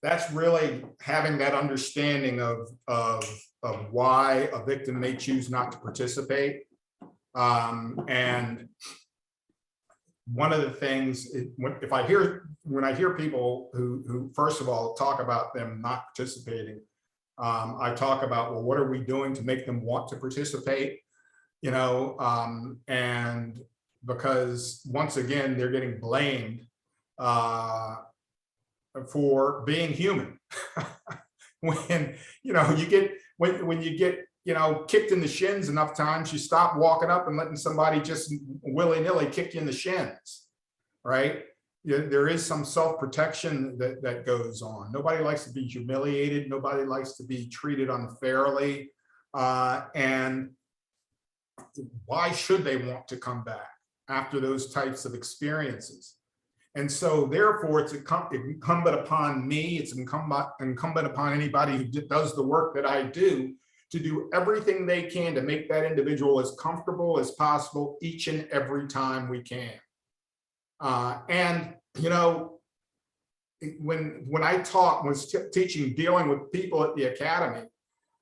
that's really having that understanding of why a victim may choose not to participate. And one of the things, when I hear people who first of all talk about them not participating, I talk about, well, what are we doing to make them want to participate? You know, and because once again, they're getting blamed for being human. When, you know, when you get kicked in the shins enough times, you stop walking up and letting somebody just willy-nilly kick you in the shins, right? There is some self-protection that goes on. Nobody likes to be humiliated. Nobody likes to be treated unfairly. And why should they want to come back after those types of experiences? And so therefore, it's incumbent upon me, it's incumbent upon anybody who does the work that I do to do everything they can to make that individual as comfortable as possible each and every time we can. And when I was teaching dealing with people at the academy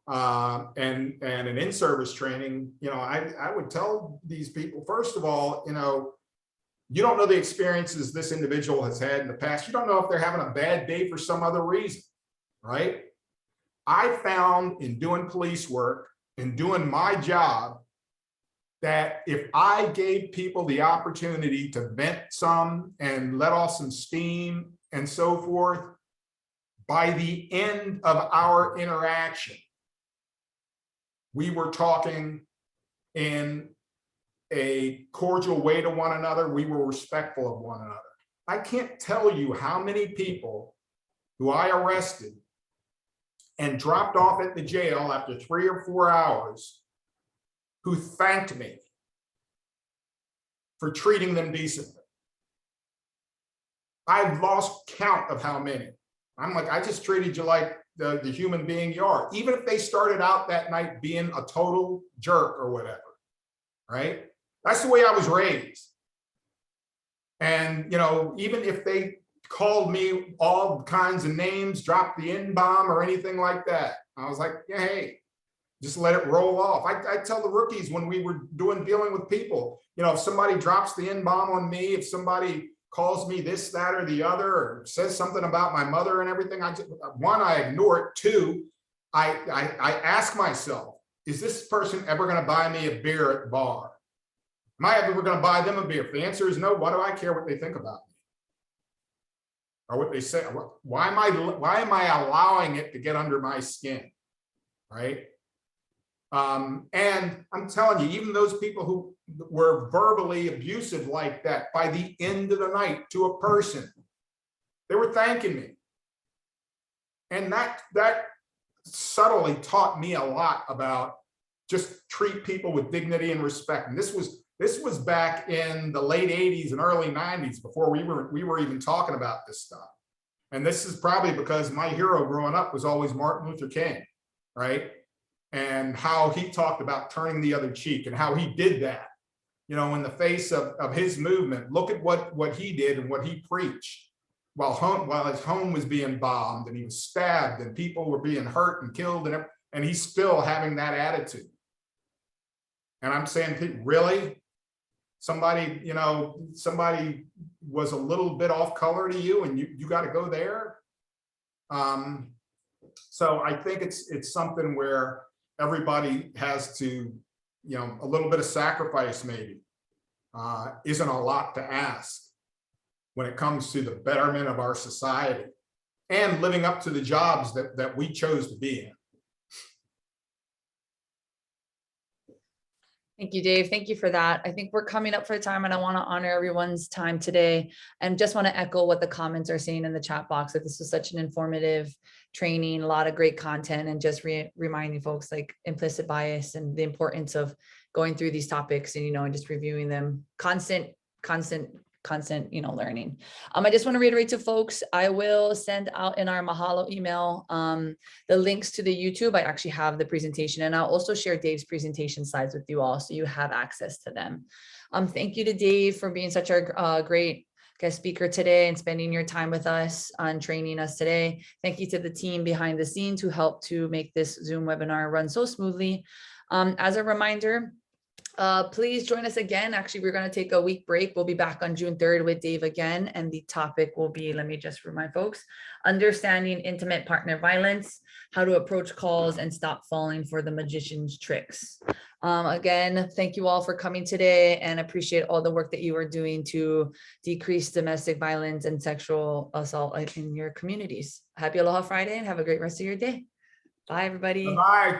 and an in-service training, I would tell these people, first of all, you don't know the experiences this individual has had in the past. You don't know if they're having a bad day for some other reason, right? I found in doing police work and doing my job that if I gave people the opportunity to vent some and let off some steam and so forth, by the end of our interaction, we were talking in a cordial way to one another. We were respectful of one another. I can't tell you how many people who I arrested and dropped off at the jail after 3 or 4 hours who thanked me for treating them decently. I've lost count of how many. I'm like, I just treated you like the human being you are, even if they started out that night being a total jerk or whatever, right? That's the way I was raised. And, even if they called me all kinds of names, dropped the N-bomb or anything like that, I was like, yeah, hey, just let it roll off. I tell the rookies when we were dealing with people, if somebody drops the N-bomb on me, if somebody calls me this, that, or the other, or says something about my mother and everything, I ignore it. 2, I ask myself, is this person ever going to buy me a beer at the bar? Am I ever going to buy them a beer? If the answer is no, why do I care what they think about me? Or what they say? Why am I allowing it to get under my skin? Right? And I'm telling you, even those people who were verbally abusive like that, by the end of the night to a person, they were thanking me. And that subtly taught me a lot about just treat people with dignity and respect. And this was back in the late 80s and early 90s before we were even talking about this stuff. And this is probably because my hero growing up was always Martin Luther King, right? And how he talked about turning the other cheek and how he did that, in the face of his movement. Look at what he did and what he preached while his home was being bombed and he was stabbed and people were being hurt and killed and he's still having that attitude. And I'm saying, really? Somebody was a little bit off color to you and you got to go there. So I think it's something where everybody has to, a little bit of sacrifice maybe isn't a lot to ask when it comes to the betterment of our society and living up to the jobs that we chose to be in. Thank you, Dave. Thank you for that. I think we're coming up for time and I want to honor everyone's time today and just want to echo what the comments are saying in the chat box, that this was such an informative training, a lot of great content, and just reminding folks like implicit bias and the importance of going through these topics and, and just reviewing them, constant, learning. I just want to reiterate to folks, I will send out in our Mahalo email the links to the YouTube. I actually have the presentation, and I'll also share Dave's presentation slides with you all so you have access to them. Thank you to Dave for being such a great guest speaker today and spending your time with us on training us today. Thank you to the team behind the scenes who helped to make this Zoom webinar run so smoothly. As a reminder, please join us again. Actually, we're going to take a week break. We'll be back on June 3rd with Dave again. And the topic will be, let me just remind folks, understanding intimate partner violence, how to approach calls and stop falling for the magician's tricks. Again, thank you all for coming today and appreciate all the work that you are doing to decrease domestic violence and sexual assault in your communities. Happy Aloha Friday and have a great rest of your day. Bye, everybody. Bye.